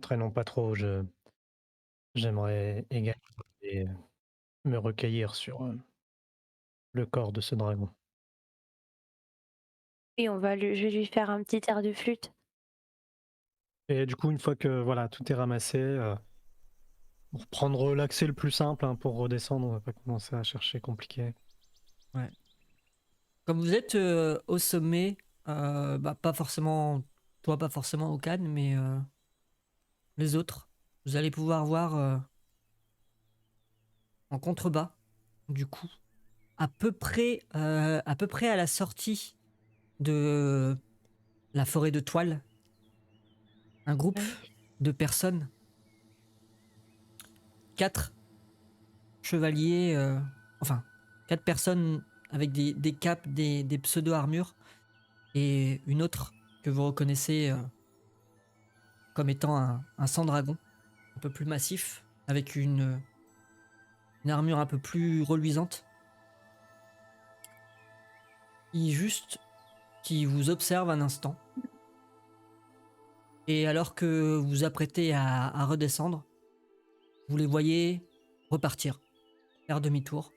Traînons pas trop, j'aimerais également aller me recueillir sur, le corps de ce dragon. Oui, je vais lui faire un petit air de flûte. Et du coup, une fois que voilà, tout est ramassé, pour prendre l'accès le plus simple, hein, pour redescendre, on va pas commencer à chercher compliqué. Ouais. Comme vous êtes au sommet, bah, pas forcément, toi pas forcément au Cannes, mais les autres, vous allez pouvoir voir en contrebas, du coup, à peu près à la sortie de la forêt de toile, un groupe Ouais. de personnes, 4 chevaliers, enfin, 4 personnes avec des capes, des pseudo-armures, et une autre que vous reconnaissez comme étant un sang-dragon, un peu plus massif, avec une armure un peu plus reluisante, juste qui vous observe un instant. Et alors que vous vous apprêtez à redescendre, vous les voyez repartir, faire demi-tour,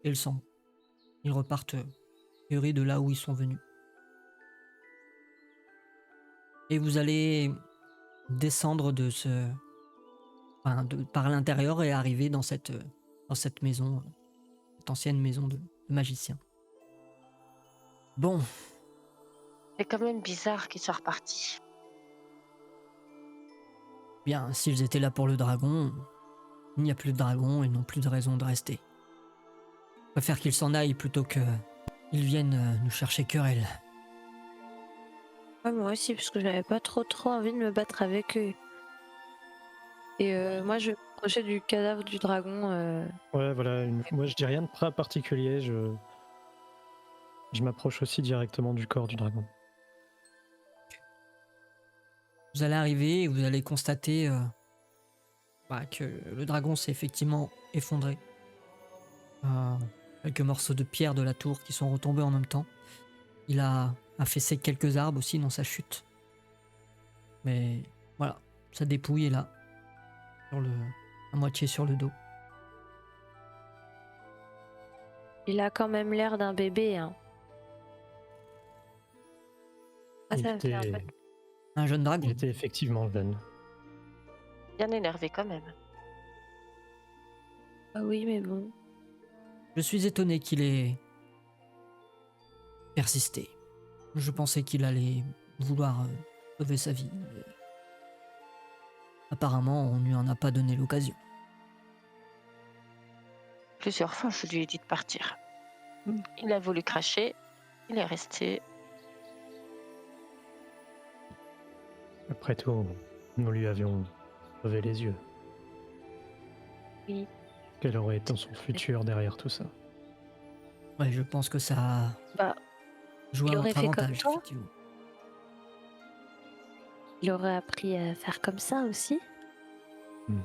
et le sang. Ils repartent, a priori, de là où ils sont venus. Et vous allez descendre par l'intérieur et arriver dans cette maison, cette ancienne maison de magicien. Bon, C'est quand même bizarre qu'ils soient repartis. bien, s'ils étaient là pour le dragon, il n'y a plus de dragon, ils n'ont plus de raison de rester. Je préfère qu'ils s'en aillent plutôt que ils viennent nous chercher querelle. Ouais, moi aussi, parce que j'avais pas trop envie de me battre avec eux. Et moi, je vais m'approcher du cadavre du dragon. Ouais, voilà, moi je dis rien de très particulier, je m'approche aussi directement du corps du dragon. Vous allez arriver et vous allez constater que le dragon s'est effectivement effondré. Euh, Quelques morceaux de pierre de la tour qui sont retombés en même temps. Il a affaissé quelques arbres aussi dans sa chute. Mais voilà, sa dépouille est là, à moitié sur le dos. Il a quand même l'air d'un bébé, hein. Ah, Il ça me fait un peu. était, Un jeune il dragon. était effectivement jeune. Bien énervé quand même. Ah oui, mais bon. Je suis étonné qu'il ait persisté. Je pensais qu'il allait vouloir sauver sa vie. Mais apparemment, on ne lui en a pas donné l'occasion. Plusieurs fois, je lui ai dit de partir. Mm. Il a voulu cracher, il est resté. Après tout, nous lui avions sauvé les yeux. Oui. Quel aurait été son futur derrière tout ça? Ouais, je pense que ça a Bah, joué à il aurait votre fait comme avantage, toi. effectivement. Il aurait appris à faire comme ça aussi. Mmh,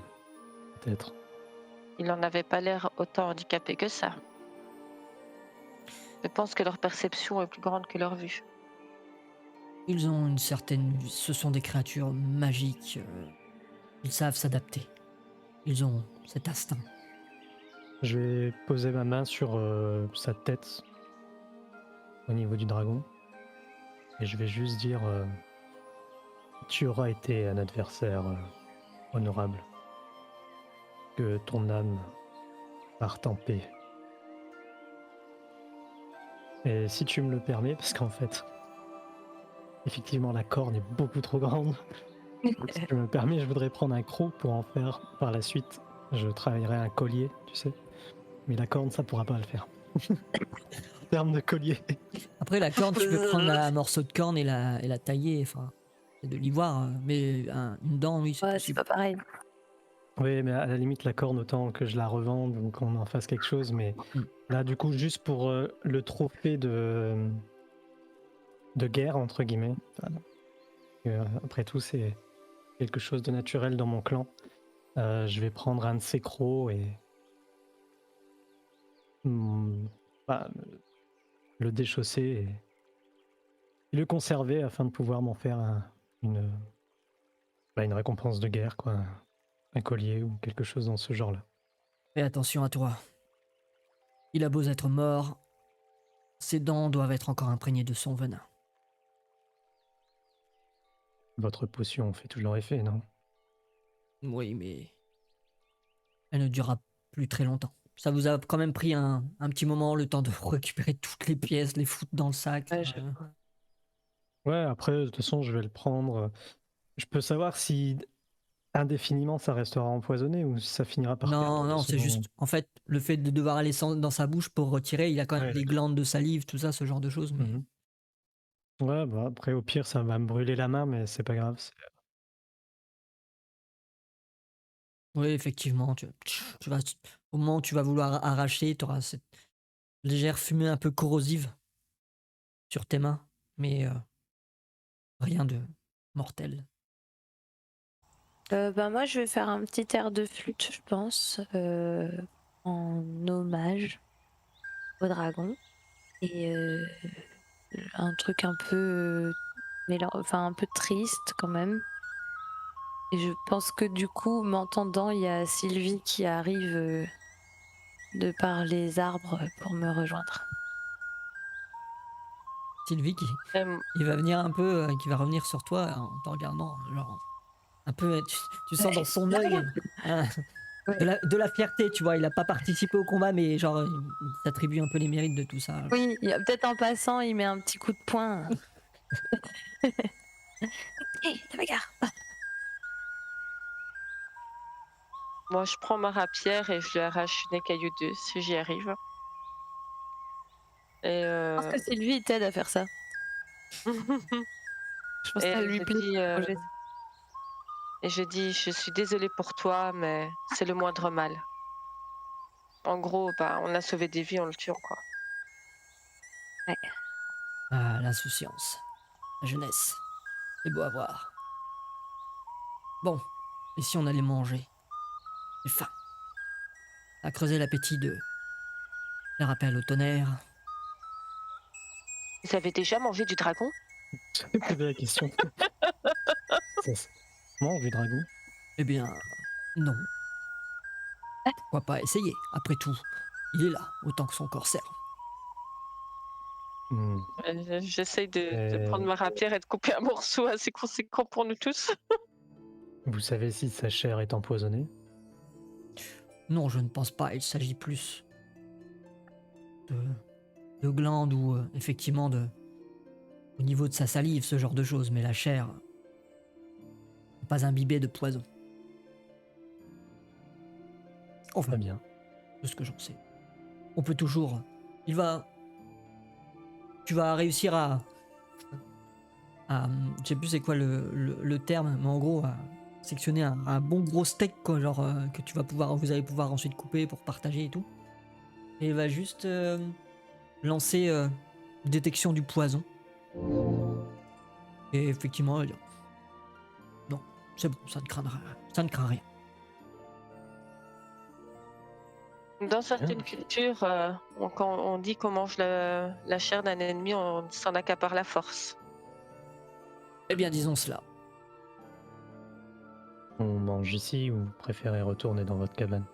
peut-être. Il n'en avait pas l'air autant handicapé que ça. Je pense que leur perception est plus grande que leur vue. Ils ont une certaine... Ce sont des créatures magiques. Ils savent s'adapter. Ils ont cet instinct. Je vais poser ma main sur, sa tête, au niveau du dragon, et je vais juste dire, «Tu auras été un adversaire, honorable. Que ton âme parte en paix. Et si tu me le permets, parce qu'en fait, effectivement, la corne est beaucoup trop grande. Si tu me le permets, je voudrais prendre un croc pour en faire par la suite. Je travaillerai un collier, tu sais? Mais la corne, ça pourra pas le faire. En termes de collier. Après, la corne, tu peux prendre un morceau de corne et la tailler. Enfin, c'est de l'ivoire. Mais une dent, oui, c'est Ouais, c'est possible. pas pareil. Oui, mais à la limite, la corne, autant que je la revende, donc qu'on en fasse quelque chose. Mais Mm. là, du coup, juste pour le trophée de guerre, entre guillemets. Enfin, après tout, c'est quelque chose de naturel dans mon clan. Je vais prendre un de ces crocs et mm, bah, le déchausser et le conserver afin de pouvoir m'en faire une, Une récompense de guerre, quoi. Un collier ou quelque chose dans ce genre-là. Fais attention à toi. Il a beau être mort, ses dents doivent être encore imprégnées de son venin. Votre potion fait toujours effet, non? Oui, mais elle ne durera plus très longtemps. Ça vous a quand même pris un petit moment, le temps de récupérer toutes les pièces, les foutre dans le sac. Ouais, Ouais, après, de toute façon, je vais le prendre. Je peux savoir si indéfiniment ça restera empoisonné ou si ça finira par Non, perdre non, c'est son... juste, en fait, le fait de devoir aller dans sa bouche pour retirer, il a quand même Ouais, des d'accord. glandes de salive, tout ça, ce genre de choses. Mais Mhm. Ouais, bah après, au pire, ça va me brûler la main, mais c'est pas grave. oui, effectivement, tu vas, au moment où tu vas vouloir arracher, tu auras cette légère fumée un peu corrosive sur tes mains, mais rien de mortel. bah, moi, je vais faire un petit air de flûte, je pense, en hommage au dragon. Et un truc un peu, enfin un peu triste quand même. Et je pense que du coup, m'entendant, il y a Sylvie qui arrive de par les arbres pour me rejoindre. Sylvie, Euh, il va venir un peu, qui va revenir sur toi en te regardant, genre, un peu, tu sens dans son œil hein, Ouais. de la fierté, tu vois. Il a pas participé au combat, mais genre, il s'attribue un peu les mérites de tout ça. Oui, il y a peut-être en passant, il met un petit coup de poing. Hé, ta bagarre. Moi, je prends ma rapière et je lui arrache une écaille ou deux si j'y arrive. Et, Je pense que Sylvie t'aide à faire ça. Je pense que ça et lui je plaît. dis, de manger. je suis désolée pour toi, mais c'est le moindre mal. En gros, bah, on a sauvé des vies en le tuant, quoi. Ouais. Ah, l'insouciance, la jeunesse, c'est beau à voir. Bon, et si on allait manger? J'ai faim. À creuser l'appétit de les rappels au tonnerre. Vous avez déjà mangé du dragon? J'avais posé la question. Ça mange du dragon? Eh bien, non. Pourquoi pas essayer? Après tout, il est là, autant que son corps serve. Hmm. J'essaye de prendre Et ma rapière et de couper un morceau assez conséquent pour nous tous. vous savez si sa chair est empoisonnée? Non, je ne pense pas. Il s'agit plus de, de glandes ou effectivement au niveau de sa salive, ce genre de choses. Mais la chair n'est pas imbibée de poison. Enfin, Très bien. de ce que j'en sais. On peut toujours. Il va. Tu vas réussir je sais plus c'est quoi le terme, mais en gros, à sectionner un bon gros steak, quoi, genre que vous allez pouvoir ensuite couper pour partager et tout. Et il va juste lancer détection du poison. Et effectivement, il dit, non, c'est bon, ça ne craint rien. Dans certaines Ok. cultures, quand on dit qu'on mange la chair d'un ennemi, on s'en accapare la force. Eh bien, disons cela. On mange ici ou vous préférez retourner dans votre cabane?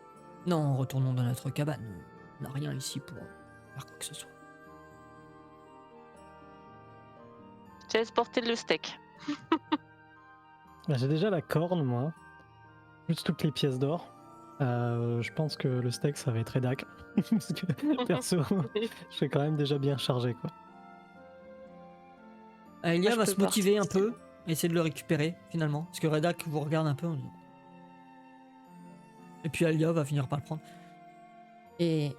Non, retournons dans notre cabane. On n'a rien ici pour faire quoi que ce soit. Je te laisse porter le steak. Bah, j'ai déjà la corne, moi. Plus toutes les pièces d'or. Je pense que le steak, ça va être rédac. Parce que, perso, je suis quand même déjà bien chargé, quoi. Elia je va peux se motiver un participer. peu, essayer de le récupérer finalement. Parce que Redak vous regarde un peu. Et puis Alia va finir par le prendre. Et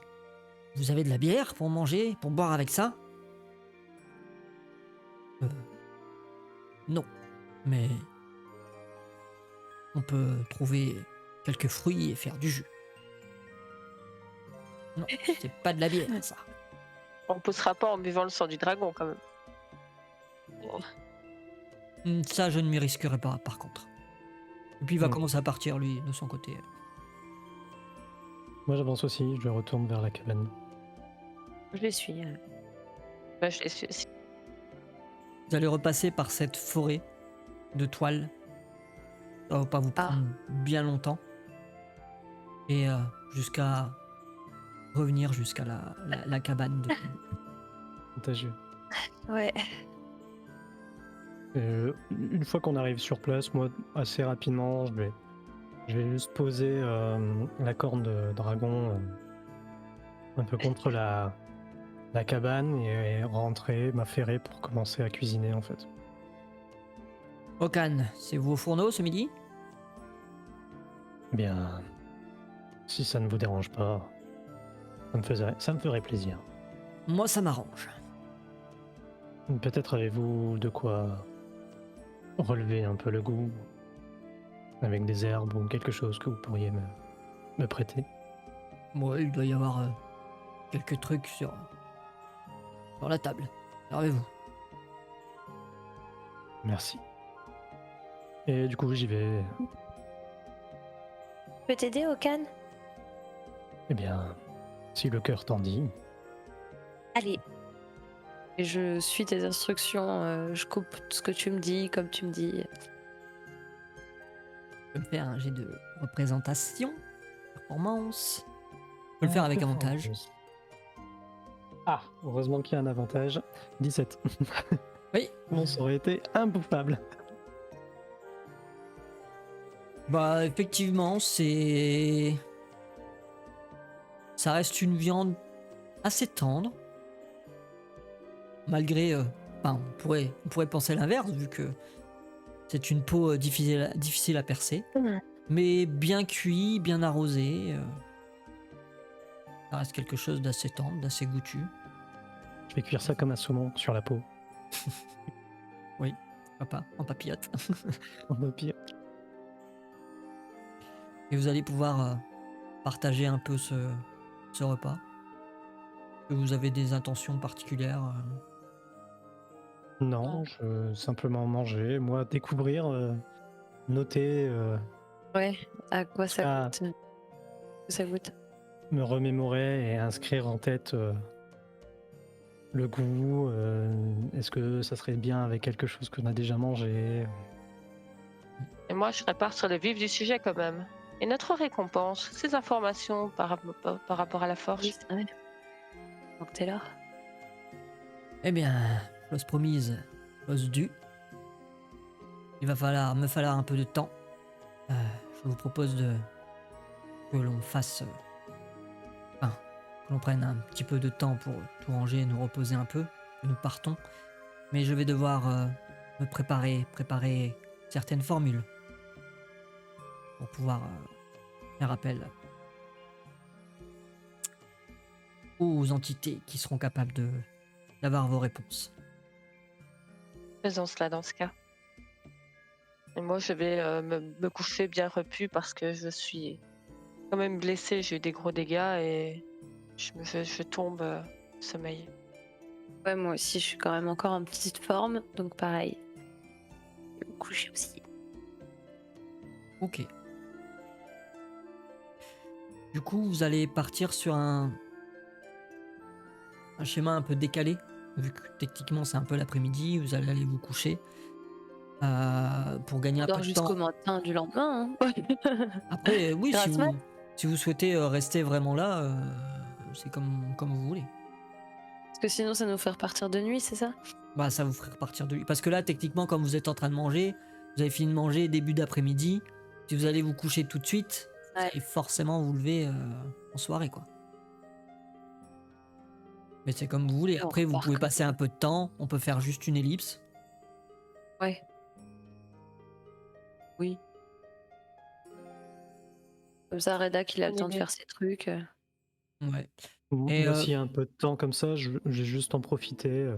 vous avez de la bière pour manger, pour boire avec ça? Non. Mais on peut trouver quelques fruits et faire du jus. Non, c'est pas de la bière, ça. On ne poussera pas en buvant le sang du dragon, quand même. Ça, je ne m'y risquerai pas, par contre. Et puis il va Ok. commencer à partir, lui, de son côté. Moi, j'avance aussi, je retourne vers la cabane. Je les suis. Bah, je les suis aussi. Vous allez repasser par cette forêt de toiles. Ça va pas vous Ah. prendre bien longtemps. Et jusqu'à revenir jusqu'à la cabane de Contagieux. Ouais. Une fois qu'on arrive sur place, moi, assez rapidement, je vais juste poser la corne de dragon un peu contre la cabane et rentrer, m'affairer pour commencer à cuisiner en fait. Okan, c'est vous au fourneau ce midi? Eh bien, si ça ne vous dérange pas, ça me ferait plaisir. Moi, ça m'arrange. Peut-être avez-vous de quoi relever un peu le goût avec des herbes ou quelque chose que vous pourriez me prêter. Moi, il doit y avoir quelques trucs sur la table. Servez-vous. Merci. Et du coup, j'y vais. Je peux t'aider, Okan? Eh bien, si le cœur t'en dit. Allez. Et je suis tes instructions, je coupe tout ce que tu me dis, comme tu me dis. Je peux me faire un jet de représentation, performance. Je peux le faire avec avantage. Ah, heureusement qu'il y a un avantage. 17. Oui. Bon, ça aurait été imbouffable. Bah, effectivement, c'est. Ça reste une viande assez tendre. Malgré. Enfin, on pourrait penser l'inverse, vu que c'est une peau difficile à percer. Mais bien cuit, bien arrosé. Ça reste quelque chose d'assez tendre, d'assez goûtu. Je vais cuire ça comme un saumon sur la peau. Oui, pourquoi pas, en papillote. En papier. Et vous allez pouvoir partager un peu ce repas. Que vous avez des intentions particulières Non, je veux simplement manger. Moi, découvrir, noter, Ouais, à quoi ça Ah. coûte? Ça goûte. me remémorer et inscrire en tête le goût. Est-ce que ça serait bien avec quelque chose qu'on a déjà mangé? Et moi, je repars sur le vif du sujet quand même. Et notre récompense, ces informations par rapport à la forge. Oui, c'est vrai. Donc t'es là. Eh bien, chose promise, chose due. Il va me falloir un peu de temps. Je vous propose que l'on fasse... que l'on prenne un petit peu de temps pour tout ranger et nous reposer un peu. Que nous partons. Mais je vais devoir me préparer certaines formules. Pour pouvoir faire appel aux entités qui seront capables d'avoir vos réponses. Faisons cela dans ce cas. Et moi, je vais me coucher bien repu parce que je suis quand même blessée. J'ai eu des gros dégâts et je tombe sommeil. Ouais, moi aussi, je suis quand même encore en petite forme, donc pareil. Je vais me coucher aussi. Ok. Du coup, vous allez partir sur un schéma un peu décalé, vu que techniquement c'est un peu l'après-midi, vous allez aller vous coucher pour gagner On un peu dort de jusqu'au temps. matin du lendemain. Hein. Après, oui, Grâce mat. si vous souhaitez rester vraiment là, c'est comme vous voulez. Parce que sinon, ça nous fait repartir de nuit, c'est ça? Bah, ça vous ferait repartir de lui. Parce que là, techniquement, comme vous êtes en train de manger, vous avez fini de manger début d'après-midi. Si vous allez vous coucher tout de suite, vous Ouais. allez forcément vous lever en soirée, quoi. Mais c'est comme vous voulez. On Après, vous repart pouvez comme passer un peu de temps. On peut faire juste une ellipse. Ouais. Oui. Comme ça, Redak, il a le Bonne temps de idée. faire ses trucs. Ouais. Moi, Et s'il y a un peu de temps comme ça, je vais juste en profiter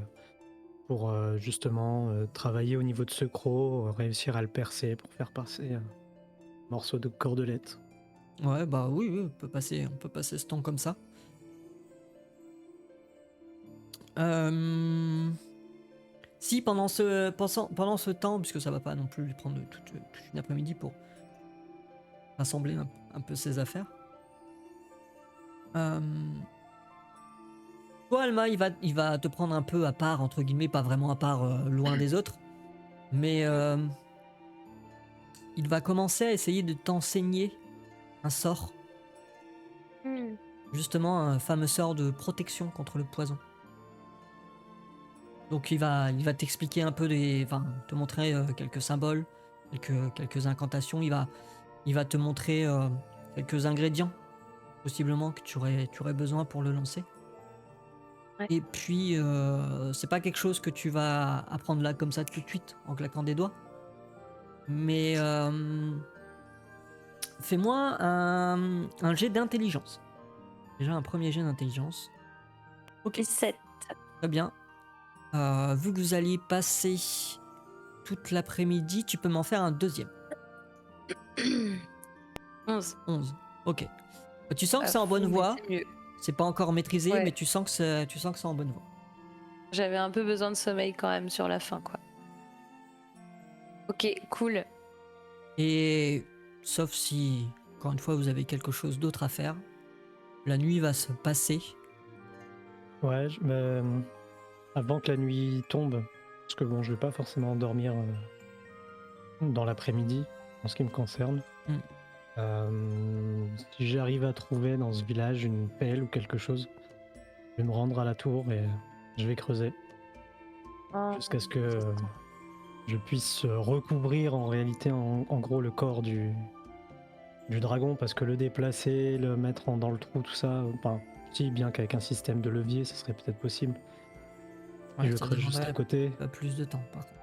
pour justement travailler au niveau de ce croc, réussir à le percer pour faire passer un morceau de cordelette. ouais, bah oui, on peut passer ce temps comme ça. Si pendant ce temps, puisque ça va pas non plus lui prendre toute une après-midi pour rassembler un peu ses affaires. Toi, Alma, il va te prendre un peu à part, entre guillemets, pas vraiment à part, loin des autres. Mais il va commencer à essayer de t'enseigner un sort. Hmm. Justement, un fameux sort de protection contre le poison. Donc il va t'expliquer un peu enfin, te montrer quelques symboles, quelques incantations. Il va te montrer quelques ingrédients, possiblement, que tu aurais besoin pour le lancer. Ouais. Et puis, c'est pas quelque chose que tu vas apprendre là comme ça tout de suite, en claquant des doigts. Mais fais-moi un jet d'intelligence. Déjà un premier jet d'intelligence. Ok, 17. très bien. Vu que vous alliez passer toute l'après-midi, tu peux m'en faire un deuxième. 11. 11. Ok. Tu sens que À c'est en bonne fond, mais voie. c'est mieux. C'est pas encore maîtrisé, Ouais. mais tu sens que c'est en bonne voie. J'avais un peu besoin de sommeil quand même sur la fin, quoi. Ok, cool. Et sauf si, encore une fois, vous avez quelque chose d'autre à faire, la nuit va se passer. Ouais, avant que la nuit tombe, parce que bon, je vais pas forcément dormir dans l'après-midi, en ce qui me concerne. Mm. Si j'arrive à trouver dans ce village une pelle ou quelque chose, je vais me rendre à la tour et je vais creuser jusqu'à ce que je puisse recouvrir en réalité en gros le corps du dragon, parce que le déplacer, le mettre dans le trou, tout ça, enfin, si bien qu'avec un système de levier, ça serait peut-être possible. Ouais, Je ça creuse juste à demanderait côté. pas plus de temps, par contre.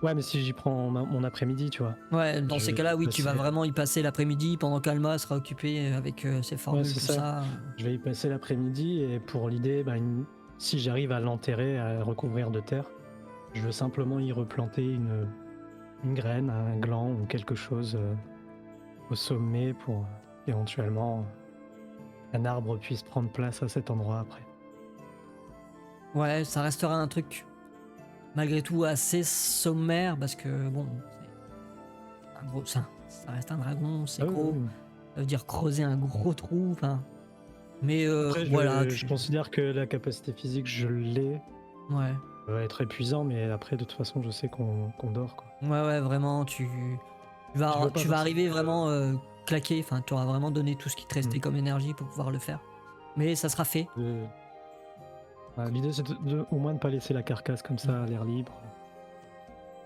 Ouais, mais si j'y prends mon après-midi, tu vois. Ouais, dans Je ces vais cas-là, y oui, tu vas passer- vraiment y passer l'après-midi pendant qu'Alma sera occupée avec ses Ouais, formules, c'est tout ça. ça. Je vais y passer l'après-midi et pour l'idée, si j'arrive à l'enterrer, à le recouvrir de terre, je veux simplement y replanter une graine, un gland ou quelque chose au sommet pour éventuellement un arbre puisse prendre place à cet endroit après. Ouais, ça restera un truc malgré tout assez sommaire parce que bon, c'est un gros, ça reste un dragon, c'est Ah oui, gros. oui. Ça veut dire creuser un gros trou, enfin. Mais Après, voilà, je considère que la capacité physique, je l'ai. ouais, Ça va être épuisant, mais après, de toute façon, je sais qu'on dort, quoi. ouais, vraiment, Je veux pas tu vas forcément, arriver vraiment claqué. Enfin, tu auras vraiment donné tout ce qui te restait comme énergie pour pouvoir le faire. Mais ça sera fait. L'idée, c'est au moins de pas laisser la carcasse comme ça à l'air libre.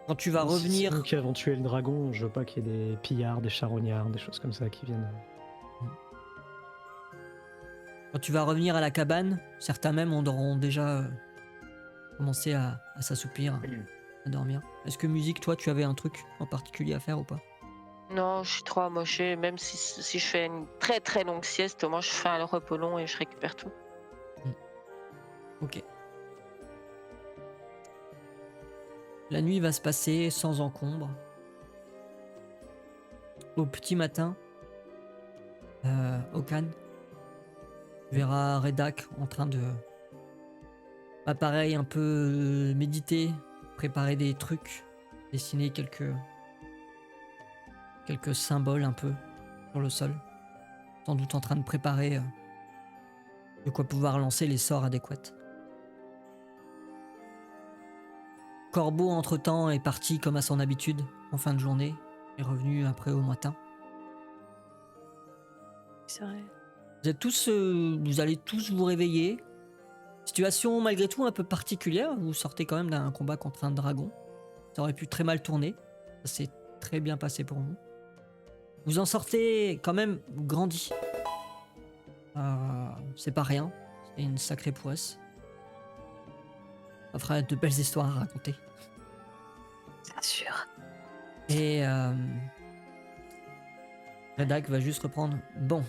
Quand tu vas Même si c'est revenir, nous qui avons tué le dragon, je veux pas qu'il y ait des pillards, des charognards, des choses comme ça qui viennent. quand tu vas revenir à la cabane, certains même auront déjà commencé à s'assoupir, à dormir. Est-ce que musique, toi, tu avais un truc en particulier à faire ou pas? Non, je suis trop amochée. Même si je fais une très très longue sieste, au moins je fais un repos long et je récupère tout. Ok. La nuit va se passer sans encombre. Au petit matin, Okan, tu verras Redak en train de, pareil, un peu méditer, préparer des trucs, dessiner quelques symboles un peu sur le sol. Sans doute en train de préparer de quoi pouvoir lancer les sorts adéquats. Corbeau, entre-temps, est parti comme à son habitude en fin de journée, est revenu après au matin. C'est vrai. Vous allez tous vous réveiller. Situation malgré tout un peu particulière. Vous sortez quand même d'un combat contre un dragon. Ça aurait pu très mal tourner. Ça s'est très bien passé pour vous. Vous en sortez quand même grandi. C'est pas rien. C'est une sacrée prouesse. Ça fera de belles histoires à raconter. C'est sûr. Et Redak va juste reprendre. Bon.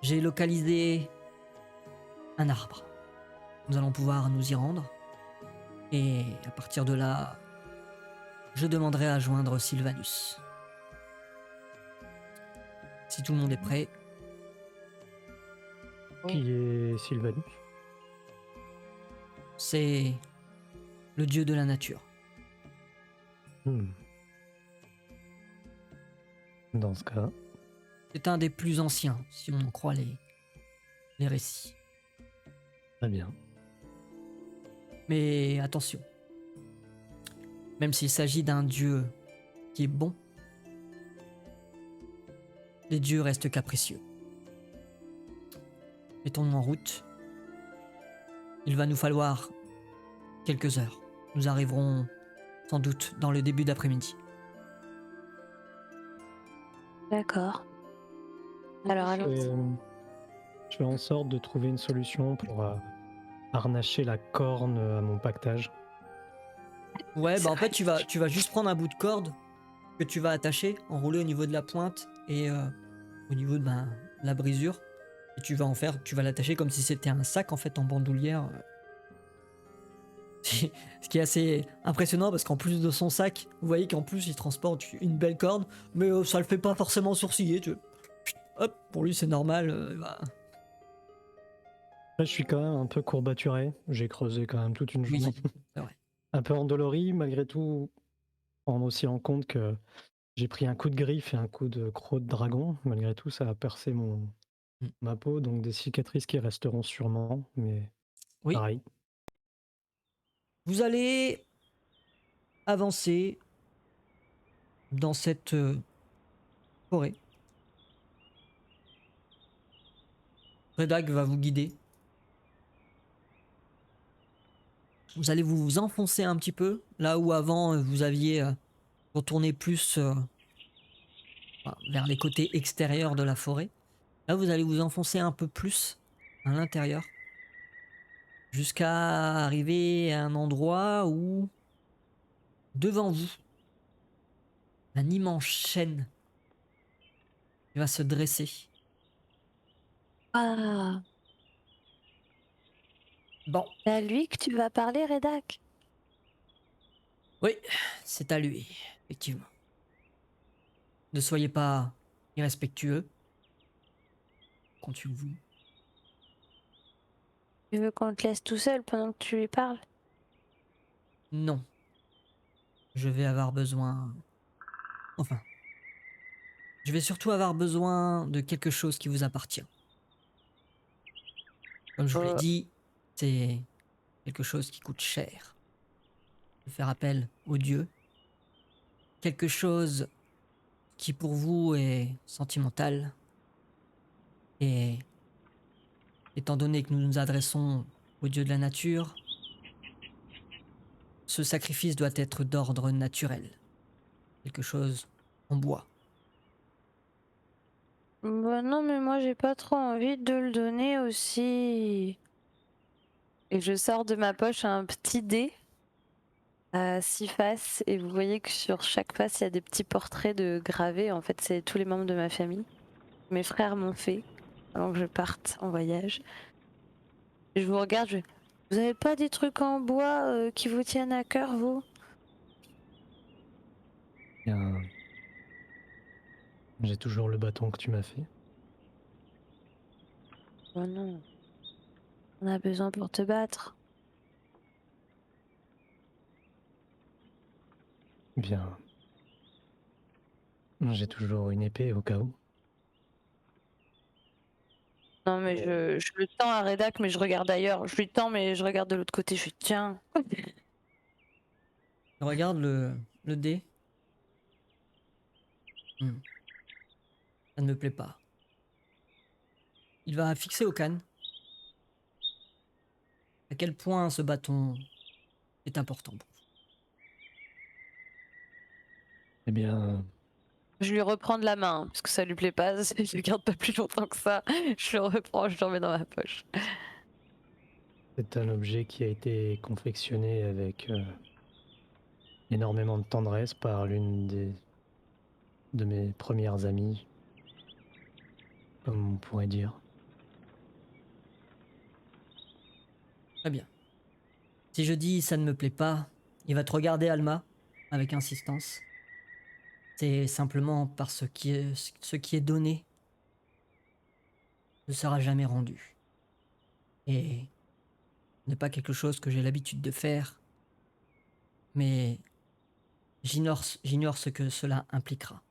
J'ai localisé un arbre. Nous allons pouvoir nous y rendre. Et à partir de là, je demanderai à joindre Sylvanus. Si tout le monde est prêt, Qui est Sylvanus? c'est le dieu de la nature. Dans ce cas, C'est un des plus anciens, si on en croit les récits. très bien. Mais attention, Même s'il s'agit d'un dieu qui est bon, les dieux restent capricieux. Mettons-nous en route. Il va nous falloir quelques heures. Nous arriverons sans doute dans le début d'après-midi. D'accord. Alors Je allons-y. fais, je fais en sorte de trouver une solution pour harnacher la corne à mon pactage. Ouais, bah en C'est fait, vrai. tu vas juste prendre un bout de corde que tu vas attacher, enrouler au niveau de la pointe et au niveau de la brisure. Et tu vas l'attacher comme si c'était un sac en fait en bandoulière. Ce qui est assez impressionnant parce qu'en plus de son sac, vous voyez qu'en plus il transporte une belle corde, mais ça le fait pas forcément sourciller. Hop, pour lui c'est normal. Là, je suis quand même un peu courbaturé. J'ai creusé quand même toute une Oui, journée. c'est vrai. Un peu endolori, malgré tout, prendre aussi en compte que j'ai pris un coup de griffe et un coup de croc de dragon. Malgré tout, ça a percé Mm. ma peau, donc des cicatrices qui resteront sûrement, mais Oui, pareil. vous allez avancer dans cette forêt. Redak va vous guider. Vous allez vous enfoncer un petit peu, là où avant vous aviez retourné plus vers les côtés extérieurs de la forêt. Là, vous allez vous enfoncer un peu plus à l'intérieur, jusqu'à arriver à un endroit où, devant vous, un immense chêne va se dresser. Ah, Bon, c'est à lui que tu vas parler, Redak? oui, c'est à lui, effectivement. Ne soyez pas irrespectueux, comptez-vous. Tu veux qu'on te laisse tout seul pendant que tu lui parles? Non, je vais avoir besoin... Enfin, je vais surtout avoir besoin de quelque chose qui vous appartient. Comme je vous l'ai Euh, dit, c'est quelque chose qui coûte cher. De faire appel aux dieux. Quelque chose qui pour vous est sentimental. Et étant donné que nous nous adressons aux dieux de la nature, ce sacrifice doit être d'ordre naturel. Quelque chose en bois. Bah non, mais moi j'ai pas trop envie de le donner aussi. Et je sors de ma poche un petit dé à 6 faces et vous voyez que sur chaque face il y a des petits portraits de gravés. En fait, c'est tous les membres de ma famille. Mes frères m'ont fait avant que je parte en voyage. Et je vous regarde, vous avez pas des trucs en bois qui vous tiennent à cœur, vous? Bien, j'ai toujours le bâton que tu m'as fait. Oh non, on a besoin pour te battre. Bien, j'ai toujours une épée au cas où. Non, mais je le tends à Redak, mais je regarde ailleurs. Je lui tends, mais je regarde de l'autre côté. Je suis tiens. Je regarde le dé. Hmm, ça ne me plaît pas. Il va fixer au canne à quel point ce bâton est important pour vous. Eh bien, Je lui reprends de la main, parce que ça lui plaît pas. Je le garde pas plus longtemps que ça. Je le reprends, je le remets dans ma poche. c'est un objet qui a été confectionné avec énormément de tendresse par de mes premières amies, comme on pourrait dire. Très bien. Si je dis ça ne me plaît pas, il va te regarder Alma avec insistance. C'est simplement parce que ce qui est donné ne sera jamais rendu. Et ce n'est pas quelque chose que j'ai l'habitude de faire, mais j'ignore ce que cela impliquera.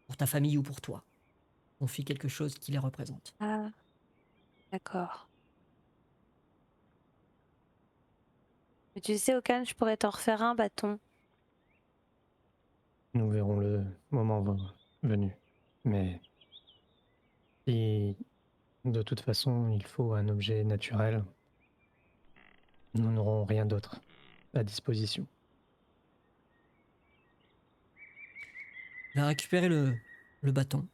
Pour ta famille ou pour toi. On fit quelque chose qui les représente. Ah, d'accord. Mais tu sais, Okan, je pourrais t'en refaire un bâton. Nous verrons le moment venu. Mais si de toute façon il faut un objet naturel, nous n'aurons rien d'autre à disposition. Il va récupérer le bâton.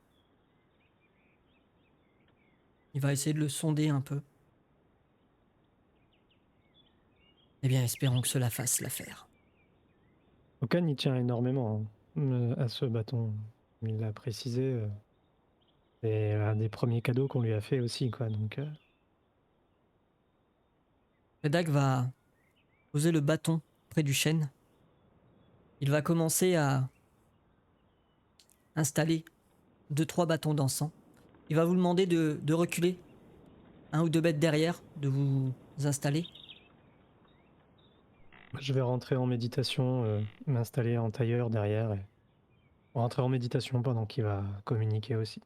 Il va essayer de le sonder un peu. Eh bien, espérons que cela fasse l'affaire. Okan y tient énormément à ce bâton. Il l'a précisé. C'est un des premiers cadeaux qu'on lui a fait aussi, quoi. Donc, Redak va poser le bâton près du chêne. Il va commencer à installer 2-3 bâtons d'encens. Il va vous demander de reculer 1 ou 2 mètres derrière, de vous installer. je vais rentrer en méditation, m'installer en tailleur derrière et rentrer en méditation pendant qu'il va communiquer aussi.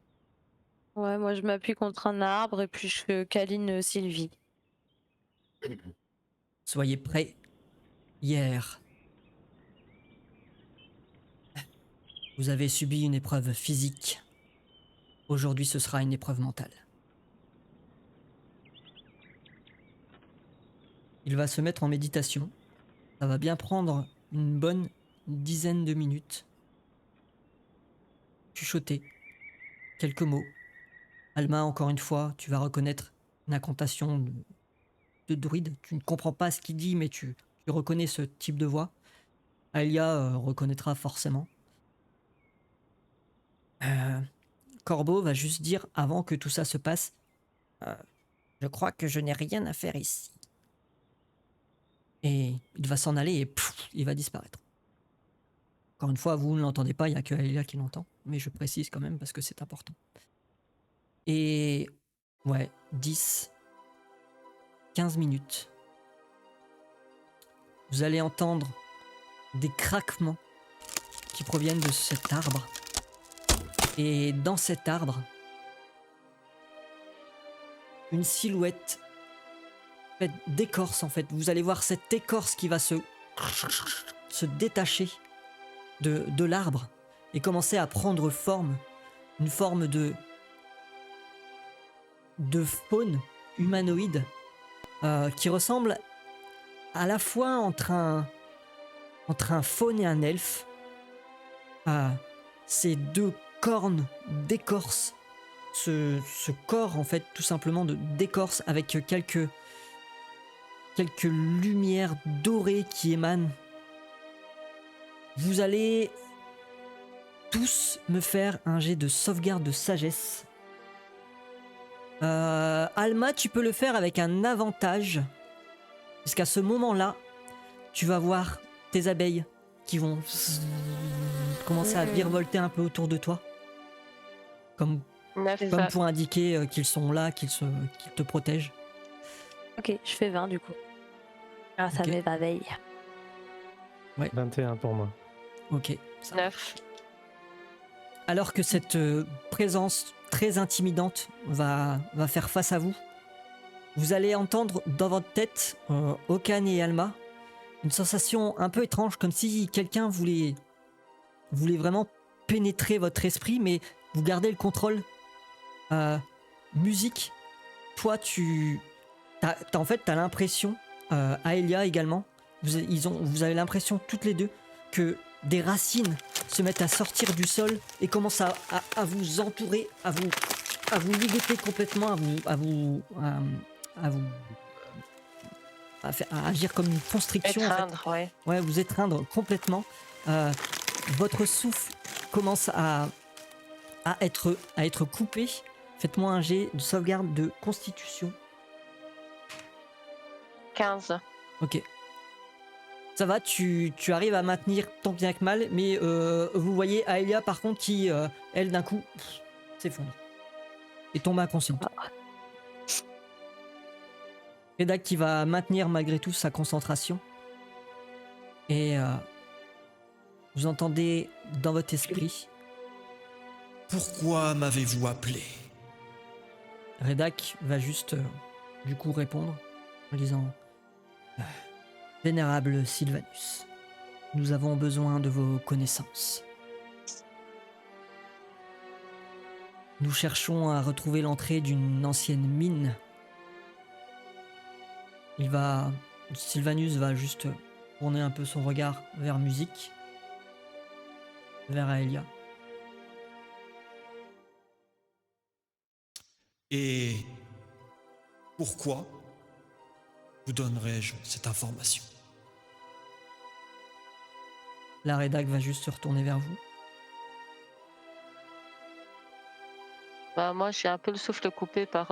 Ouais, moi je m'appuie contre un arbre et puis je câline Sylvie. Soyez prêts. Hier, vous avez subi une épreuve physique. Aujourd'hui, ce sera une épreuve mentale. Il va se mettre en méditation. Ça va bien prendre une bonne dizaine de minutes. Chuchoter quelques mots. Alma, encore une fois, tu vas reconnaître une incantation de druide. Tu ne comprends pas ce qu'il dit, mais tu reconnais ce type de voix. Alia reconnaîtra forcément. Corbeau va juste dire, avant que tout ça se passe, je crois que je n'ai rien à faire ici. Et il va s'en aller et il va disparaître. Encore une fois, vous ne l'entendez pas, il n'y a que Alia qui l'entend, mais je précise quand même parce que c'est important. Et ouais, 10, 15 minutes. Vous allez entendre des craquements qui proviennent de cet arbre. Et dans cet arbre, une silhouette faite d'écorce en fait. Vous allez voir cette écorce qui va se détacher de l'arbre et commencer à prendre forme, une forme de faune humanoïde qui ressemble à la fois entre un faune et un elfe. Ces deux cornes d'écorce, ce corps en fait tout simplement d'écorce avec quelques lumières dorées qui émanent. Vous allez tous me faire un jet de sauvegarde de sagesse. Alma, tu peux le faire avec un avantage, puisqu'à ce moment-là, tu vas voir tes abeilles qui vont commencer à virevolter un peu autour de toi, comme pour indiquer qu'ils sont là, qu'ils te protègent. Ok, je fais 20 du coup. Grâce à mes abeilles. Ouais. 21 pour moi. Ok. 9. Alors que cette présence très intimidante va faire face à vous, vous allez entendre dans votre tête, Okan et Alma, une sensation un peu étrange, comme si quelqu'un voulait vraiment pénétrer votre esprit, mais vous gardez le contrôle. Musique, toi t'as l'impression, Aelia également, vous avez l'impression toutes les deux que des racines se mettent à sortir du sol et commencent à vous entourer, à vous ligoter complètement, à agir comme une constriction. Étreindre, en fait. Ouais, vous étreindre complètement. Votre souffle commence à être coupé. Faites-moi un jet de sauvegarde de constitution. 15. Ok. Ça va, tu arrives à maintenir tant bien que mal, mais vous voyez Aelia par contre qui, elle d'un coup, s'effondre et tombe inconsciente. Redak qui va maintenir malgré tout sa concentration. Et vous entendez dans votre esprit: pourquoi m'avez-vous appelé? Redak va juste du coup répondre en disant: Vénérable Sylvanus, nous avons besoin de vos connaissances. Nous cherchons à retrouver l'entrée d'une ancienne mine. Sylvanus va juste tourner un peu son regard vers Musique, vers Aelia. Et pourquoi vous donnerais-je cette information? La rédac va juste se retourner vers vous. Bah, moi, j'ai un peu le souffle coupé par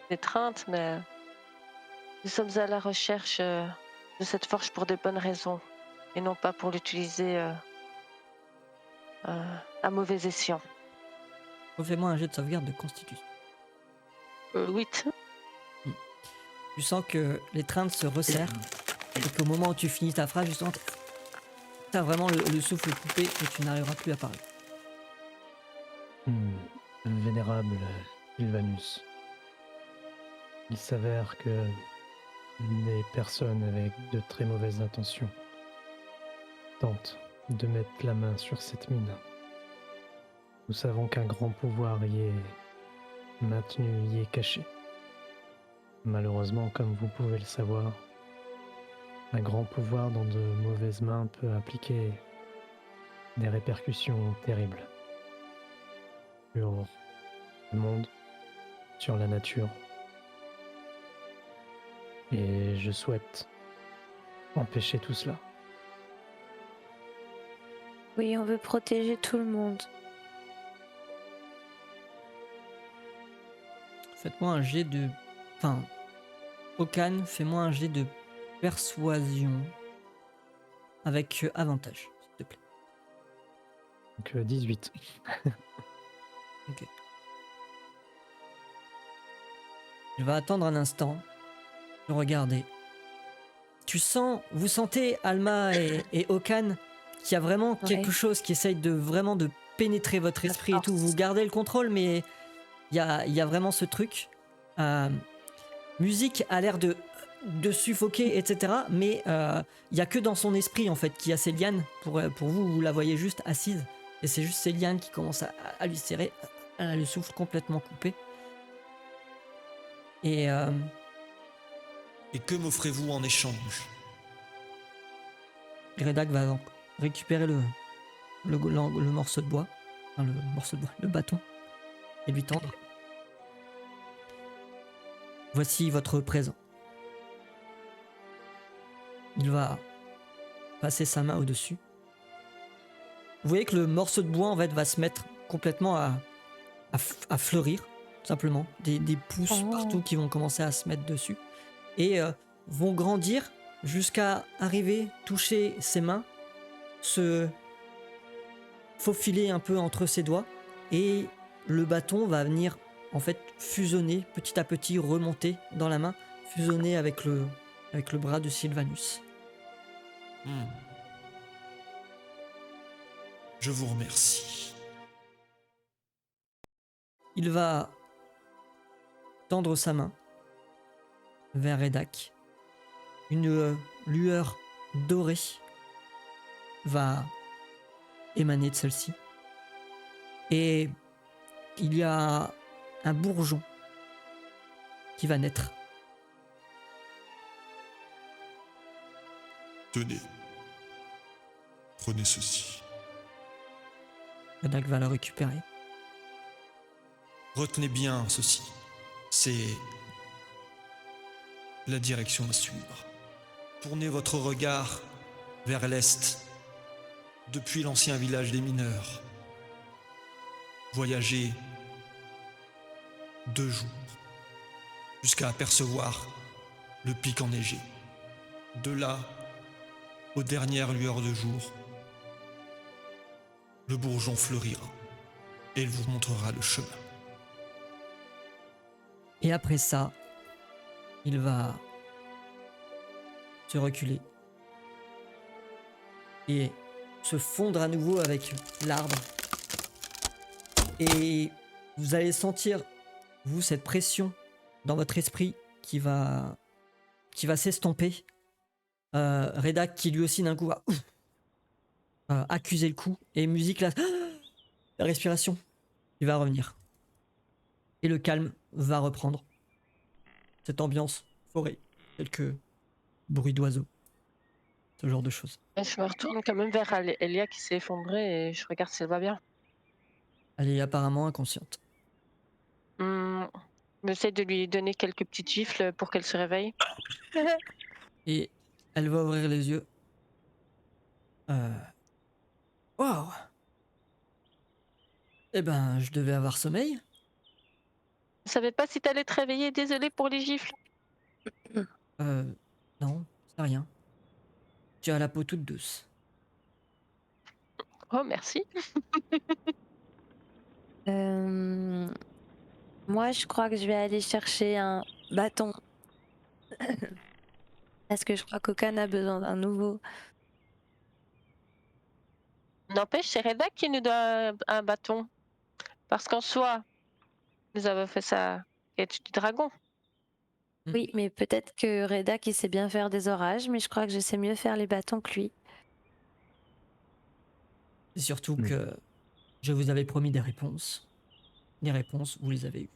l'étreinte, mais nous sommes à la recherche de cette forge pour de bonnes raisons et non pas pour l'utiliser à mauvais escient. Refais-moi un jet de sauvegarde de constitution. 8. Tu sens que l'étreinte se resserre et qu'au moment où tu finis ta phrase, justement, t'as vraiment le souffle coupé et tu n'arriveras plus à parler. Vénérable Sylvanus, il s'avère que des personnes avec de très mauvaises intentions tentent de mettre la main sur cette mine. Nous savons qu'un grand pouvoir y est maintenu, y est caché. Malheureusement, comme vous pouvez le savoir, un grand pouvoir dans de mauvaises mains peut impliquer des répercussions terribles sur le monde, sur la nature. Et je souhaite empêcher tout cela. Oui, on veut protéger tout le monde. Faites-moi un jet de... Enfin, Okan, fais-moi un jet de persuasion avec avantage, s'il te plaît. Donc 18. Ok. Je vais attendre un instant. Regardez. Vous sentez Alma et Okan qu'il y a vraiment quelque chose qui essaye vraiment de pénétrer votre esprit et tout. Vous gardez le contrôle, mais il y a vraiment ce truc. Musique a l'air de suffoquer, etc. Mais il y a que dans son esprit en fait qu'il y a ces lianes. Pour vous la voyez juste assise. Et c'est juste ces lianes qui commencent à lui serrer. Elle a le souffle complètement coupé. Et que m'offrez-vous en échange? Gredak va donc récupérer le morceau de bois, enfin le bâton, et lui tendre. Voici votre présent. Il va passer sa main au-dessus. Vous voyez que le morceau de bois en fait va se mettre complètement à fleurir, tout simplement. Des pousses partout qui vont commencer à se mettre dessus. Et vont grandir jusqu'à arriver, toucher ses mains, se faufiler un peu entre ses doigts, et le bâton va venir en fait fusionner petit à petit, remonter dans la main, fusionner avec le bras de Sylvanus. Je vous remercie. Il va tendre sa main vers Redak. Une lueur dorée va émaner de celle-ci. Et il y a un bourgeon qui va naître. Tenez. Prenez ceci. Redak va le récupérer. Retenez bien ceci. C'est la direction à suivre. Tournez votre regard vers l'est, depuis l'ancien village des mineurs. Voyagez 2 jours, jusqu'à apercevoir le pic enneigé. De là, aux dernières lueurs de jour, le bourgeon fleurira et il vous montrera le chemin. Et après ça, il va se reculer et se fondre à nouveau avec l'arbre. Et vous allez sentir, vous, cette pression dans votre esprit qui va s'estomper. Redak qui lui aussi d'un coup va accuser le coup. Et musique là, la respiration, il va revenir. Et le calme va reprendre. Cette ambiance forêt, quelques bruits d'oiseaux, ce genre de choses. Et je me retourne quand même vers Elia qui s'est effondrée et je regarde si elle va bien. Elle est apparemment inconsciente. J'essaie de lui donner quelques petites gifles pour qu'elle se réveille. Et elle va ouvrir les yeux. Waouh! Eh ben, je devais avoir sommeil. Je savais pas si t'allais te réveiller, désolée pour les gifles. Euh, non, c'est rien. Tu as la peau toute douce. Oh, merci. Moi, je crois que je vais aller chercher un bâton. Parce que je crois qu'Okan a besoin d'un nouveau. N'empêche, c'est Reda qui nous donne un bâton. Parce qu'en soi, nous avons fait ça quête du dragon. Oui, mais peut-être que Reda qui sait bien faire des orages, mais je crois que je sais mieux faire les bâtons que lui. C'est surtout Mm. que je vous avais promis des réponses. Les réponses, vous les avez eues.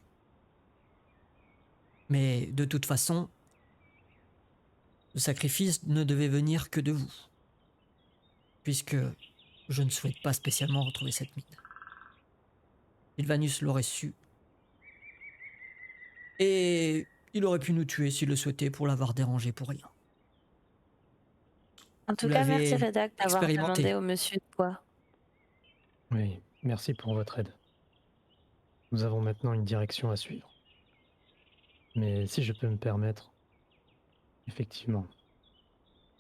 Mais de toute façon, le sacrifice ne devait venir que de vous. Puisque je ne souhaite pas spécialement retrouver cette mine. Sylvanus l'aurait su. Et il aurait pu nous tuer s'il le souhaitait pour l'avoir dérangé pour rien. En tout Vous cas, merci l'avez Reda d'avoir expérimenté. demandé au monsieur de quoi. Oui, merci pour votre aide. Nous avons maintenant une direction à suivre. Mais si je peux me permettre, effectivement,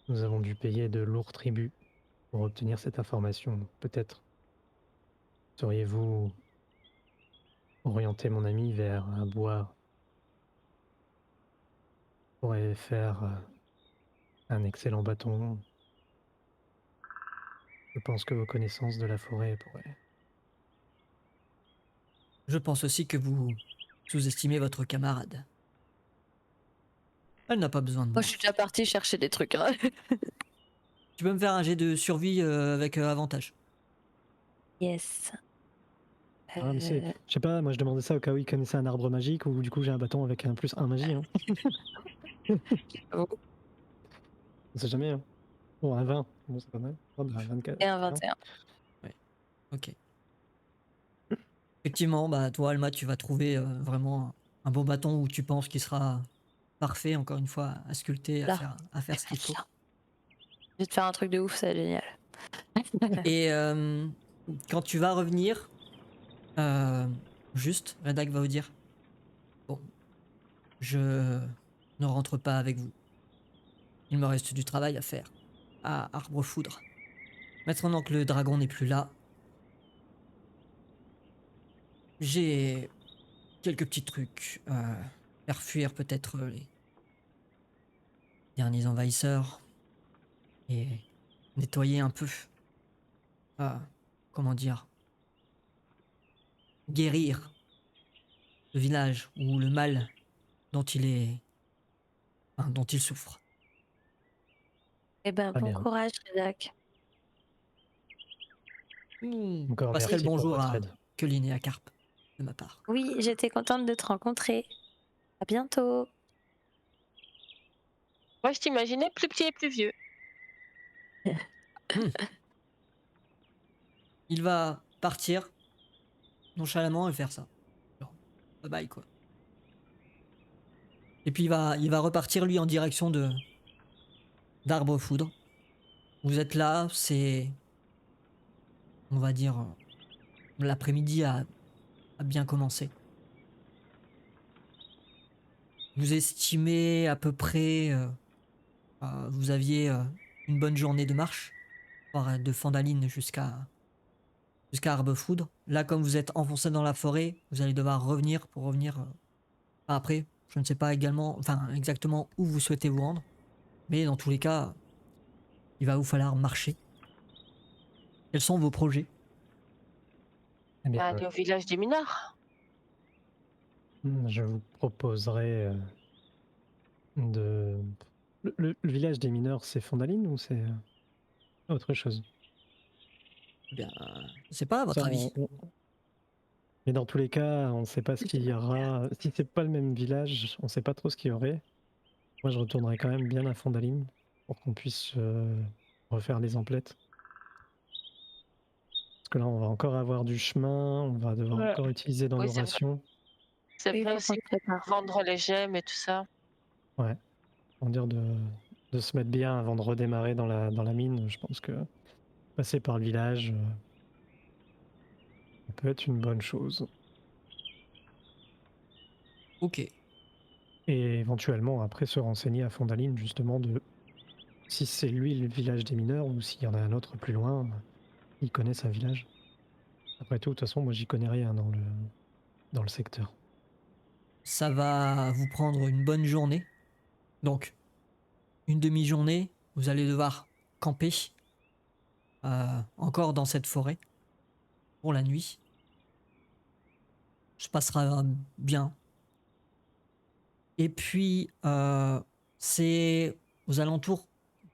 nous avons dû payer de lourds tributs pour obtenir cette information. Donc peut-être sauriez-vous orienter mon ami vers un bois qui pourrait faire un excellent bâton. Je pense que vos connaissances de la forêt pourraient... Je pense aussi que vous sous-estimez votre camarade. Elle n'a pas besoin de moi. Moi, je suis déjà partie chercher des trucs. Hein. Tu peux me faire un jet de survie avec avantage. Yes. Ah, mais c'est... Je sais pas, moi je demandais ça au cas où il connaissait un arbre magique ou du coup j'ai un bâton avec un plus 1 magie. Hein. J'avoue. On sait jamais. Hein. Bon, un 20, bon, c'est pas mal. Oh, bah, 24. Et un 21. Ok. Effectivement, bah toi, Alma, tu vas trouver vraiment un beau bâton où tu penses qu'il sera parfait, encore une fois, à sculpter, Là. à faire ce qu'il faut. Je vais te faire un truc de ouf, c'est génial. Et quand tu vas revenir, juste, Redak va vous dire, bon, je ne rentre pas avec vous. Il me reste du travail à faire à Arbre-Foudre. Maintenant que le dragon n'est plus là, j'ai quelques petits trucs. Faire fuir peut-être les derniers envahisseurs et nettoyer un peu. Comment dire, guérir le village ou le mal dont il est, enfin, dont il souffre. Eh ben, Très bon bien. courage, Redak. Encore Passerai le merci pour bonjour votre à aide. Colline et à Carpe de ma part. Oui, j'étais contente de te rencontrer. À bientôt. Moi, je t'imaginais plus petit et plus vieux. Il va partir nonchalamment et faire ça. Genre, bye bye quoi. Et puis il va repartir lui en direction de d'Arbre-Foudre. Vous êtes là, c'est, on va dire, l'après-midi a bien commencé. Vous estimez à peu près, vous aviez une bonne journée de marche, de Fandaline jusqu'à Arbre-Foudre. Là, comme vous êtes enfoncé dans la forêt, vous allez devoir revenir pour revenir après. Je ne sais pas également, enfin exactement où vous souhaitez vous rendre, mais dans tous les cas, il va vous falloir marcher. Quels sont vos projets? Eh bien, Aller au village des mineurs. je vous proposerai de Le village des mineurs, c'est Fondaline ou c'est autre chose? Eh bien, je sais pas, à votre Ça, avis. Mais dans tous les cas, on ne sait pas ce qu'il y aura. Si c'est pas le même village, on ne sait pas trop ce qu'il y aurait. Moi, je retournerai quand même bien à Fondaline pour qu'on puisse refaire les emplettes. Parce que là, on va encore avoir du chemin, on va devoir Ouais. encore utiliser dans Oui, nos c'est vrai. rations. C'est Oui, il vrai faut aussi qu'on se prépare. vendre les gemmes et tout ça. Ouais. On dire de se mettre bien avant de redémarrer dans la mine. Je pense que passer par le village, ça peut être une bonne chose. Ok. Et éventuellement, après, se renseigner à Fondaline, justement, de si c'est lui le village des mineurs ou s'il y en a un autre plus loin, il connaît un village. Après tout, de toute façon, moi, j'y connais rien dans le secteur. Ça va vous prendre une bonne journée. Donc, une demi-journée, vous allez devoir camper encore dans cette forêt pour la nuit. Se passera bien. Et puis, c'est aux alentours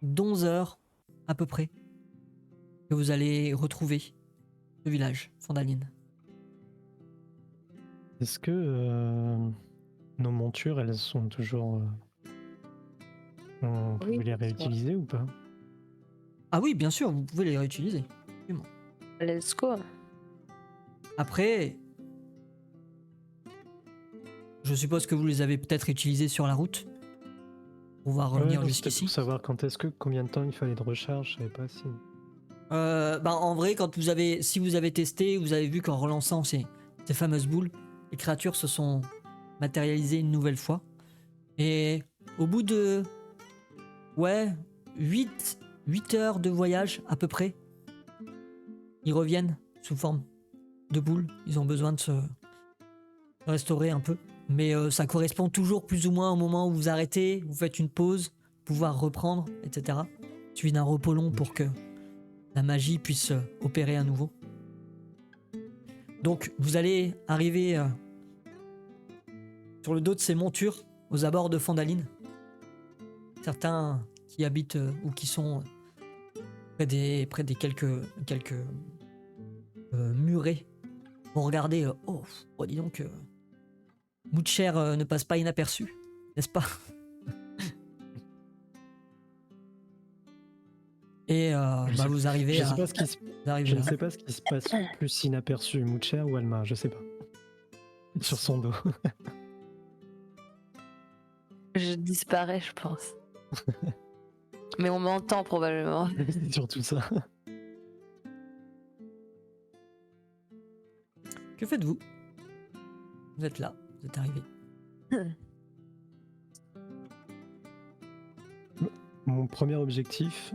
d'11 heures à peu près que vous allez retrouver le village, Fondaline. Est-ce que nos montures, elles sont toujours... on Oui, pouvait les bien sûr. réutiliser ou pas? Ah oui, bien sûr, vous pouvez les réutiliser. Let's go. Après, je suppose que vous les avez peut-être utilisés sur la route pour pouvoir Ouais, revenir non, c'était jusqu'ici. pour savoir combien de temps il fallait de recharge, je savais pas si... En vrai, si vous avez testé, vous avez vu qu'en relançant ces fameuses boules, les créatures se sont matérialisées une nouvelle fois. Et au bout de 8 heures de voyage à peu près, ils reviennent sous forme de boules. Ils ont besoin de se restaurer un peu. Mais ça correspond toujours plus ou moins au moment où vous arrêtez, vous faites une pause, pouvoir reprendre, etc. Suivi d'un repos long pour que la magie puisse opérer à nouveau. Donc vous allez arriver sur le dos de ces montures aux abords de Fondaline. Certains qui habitent ou qui sont près des quelques murets vont regarder. Oh, dis donc, Moucher ne passe pas inaperçu, n'est-ce pas? Et vous arrivez Je à. sais pas ce qui se... vous arrivez Je là. ne sais pas ce qui se passe plus inaperçu, Moucher ou Alma, je sais pas. Sur son dos. Je disparais, je pense. Mais on m'entend probablement. C'est surtout ça. Que faites-vous? Vous êtes là, vous êtes arrivé. Mon premier objectif,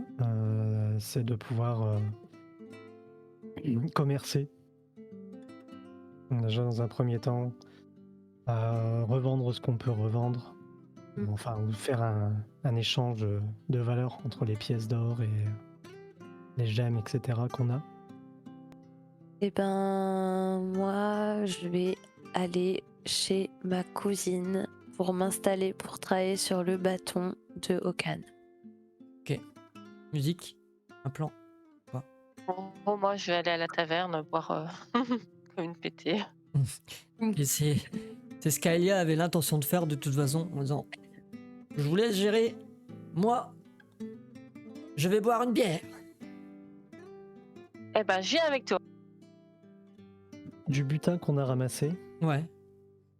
c'est de pouvoir commercer. Déjà dans un premier temps, revendre ce qu'on peut revendre. Enfin, ou faire un échange de valeur entre les pièces d'or et les gemmes, etc. qu'on a. Eh ben, moi, je vais aller chez ma cousine pour m'installer pour travailler sur le bâton de Okan. Musique, un plan. Bon, moi, je vais aller à la taverne boire comme une pétée. Et c'est ce qu'Aelia avait l'intention de faire de toute façon en disant je vous laisse gérer, moi je vais boire une bière. Eh ben, je viens avec toi. Du butin qu'on a ramassé, Ouais,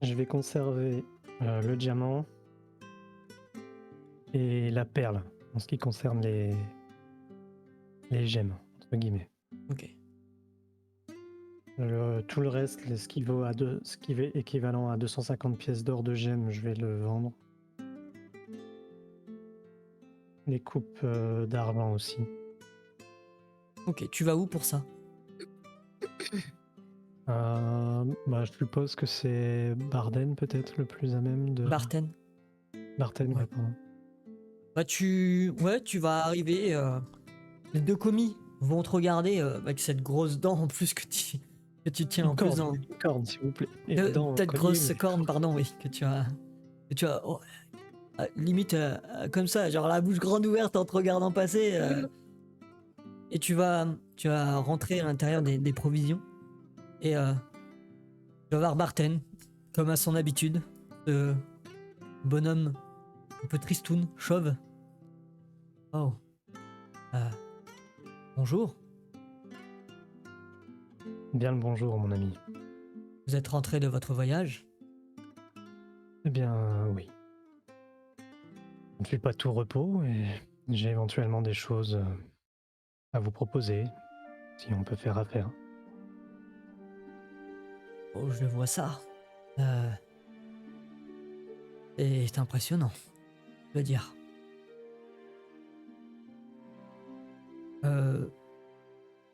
je vais conserver le diamant et la perle en ce qui concerne les gemmes, entre guillemets. ok. Tout le reste, ce qui est équivalent à 250 pièces d'or de gemmes, je vais le vendre. Les coupes d'argent aussi. Ok, tu vas où pour ça? Je suppose que c'est Barden peut-être le plus à même de... Barten. Barten, Ouais. ouais, pardon. Tu vas arriver. Les deux commis vont te regarder avec cette grosse dent en plus que tu tiens en plus dans. Une corde, s'il vous plaît. Et dans Peut-être collier, grosse mais- corne, pardon, oui, que tu as. Oh, limite comme ça, genre la bouche grande ouverte en te regardant passer. Et tu vas rentrer à l'intérieur des provisions. Et tu vas voir Barten, comme à son habitude, ce bonhomme un peu tristoun, chauve. Oh. Bonjour. Bien le bonjour, mon ami. Vous êtes rentré de votre voyage? Eh bien, oui. Je ne suis pas tout repos et j'ai éventuellement des choses à vous proposer, si on peut faire affaire. Oh, je vois ça. C'est impressionnant, je veux dire.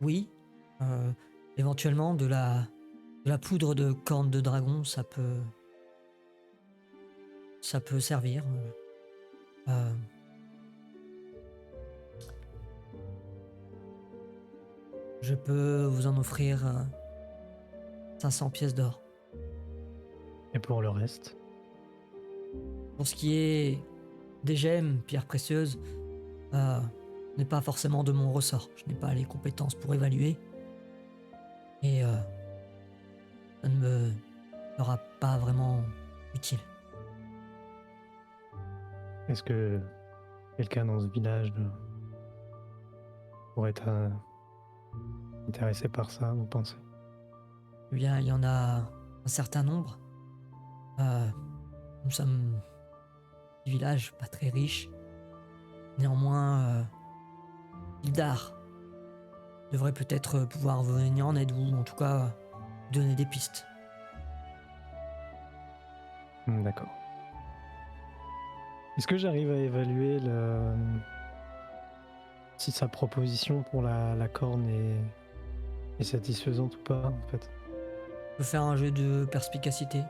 Oui. Éventuellement, de la poudre de corne de dragon, ça peut servir. Euh, je peux vous en offrir 500 pièces d'or. Et pour le reste, Pour ce qui est des gemmes, pierres précieuses, n'est pas forcément de mon ressort. Je n'ai pas les compétences pour évaluer. Et ça ne me sera pas vraiment utile. est-ce que quelqu'un dans ce village pourrait être intéressé par ça, vous pensez? Eh bien, il y en a un certain nombre. Nous sommes un village pas très riche. Néanmoins, Ildar devrait peut-être pouvoir venir en aide ou en tout cas donner des pistes. D'accord. Est-ce que j'arrive à évaluer si sa proposition pour la corne est satisfaisante ou pas, en fait? Je peux faire un jeu de perspicacité.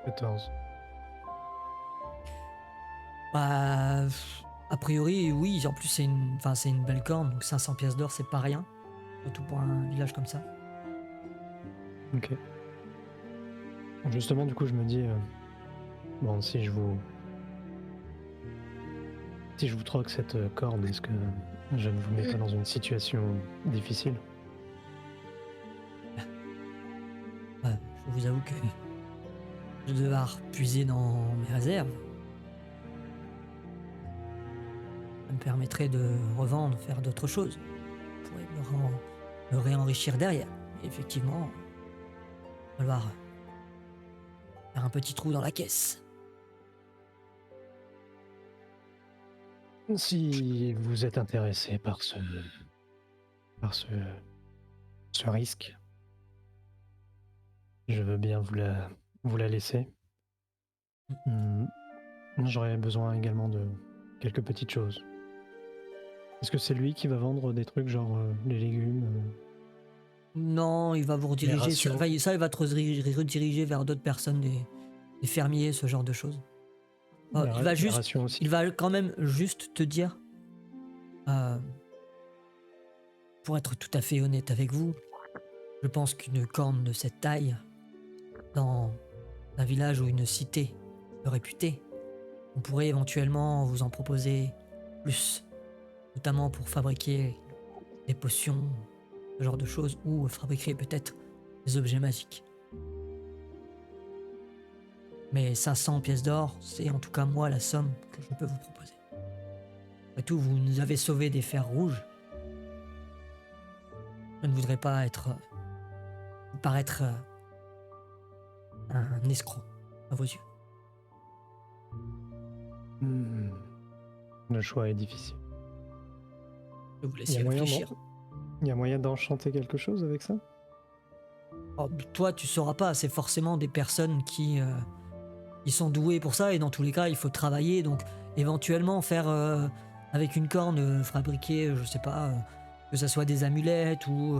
14. Bah, a priori, oui. En plus, c'est une belle corne, donc 500 pièces d'or, c'est pas rien. Surtout pour un village comme ça. Ok. Justement, du coup, je me dis, bon, si je vous troque cette corne, est-ce que je ne vous mets pas dans une situation difficile? Je vous avoue que je vais devoir puiser dans mes réserves. Ça me permettrait de revendre, faire d'autres choses. Je pourrais me réenrichir derrière. Et effectivement, il va falloir faire un petit trou dans la caisse. Si vous êtes intéressé par ce risque, je veux bien vous la laisser. J'aurais besoin également de quelques petites choses. Est-ce que c'est lui qui va vendre des trucs genre les légumes Non, il va vous rediriger. rations. Il va te rediriger vers d'autres personnes, des fermiers, ce genre de choses. les Il va les juste, rations aussi? il va quand même juste te dire, pour être tout à fait honnête avec vous, je pense qu'une corne de cette taille, dans un village ou une cité réputée, on pourrait éventuellement vous en proposer plus, notamment pour fabriquer des potions, ce genre de choses, ou fabriquer peut-être des objets magiques. Mais 500 pièces d'or, c'est en tout cas moi la somme que je peux vous proposer. Après tout, vous nous avez sauvé des fers rouges. Je ne voudrais pas paraître un escroc à vos yeux. Le choix est difficile. Je vais vous Il y laisser a moyen réfléchir. Il y a moyen d'enchanter quelque chose avec ça? Oh, toi, tu sauras pas, c'est forcément des personnes qui sont douées pour ça, et dans tous les cas, il faut travailler, donc éventuellement faire avec une corne, fabriquer, je sais pas, que ça soit des amulettes ou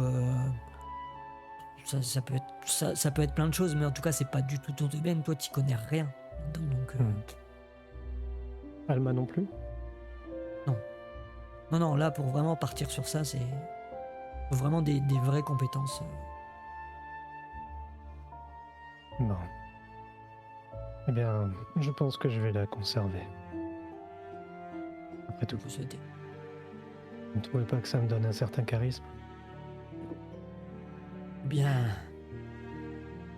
ça peut être plein de choses, mais en tout cas, c'est pas du tout ton domaine, toi, t'y connais rien. Donc, Alma non plus? non, là, pour vraiment partir sur ça, c'est faut vraiment des vraies compétences. Bon. Eh bien, je pense que je vais la conserver. Après tout, Vous souhaitez. vous ne trouvez pas que ça me donne un certain charisme? Bien,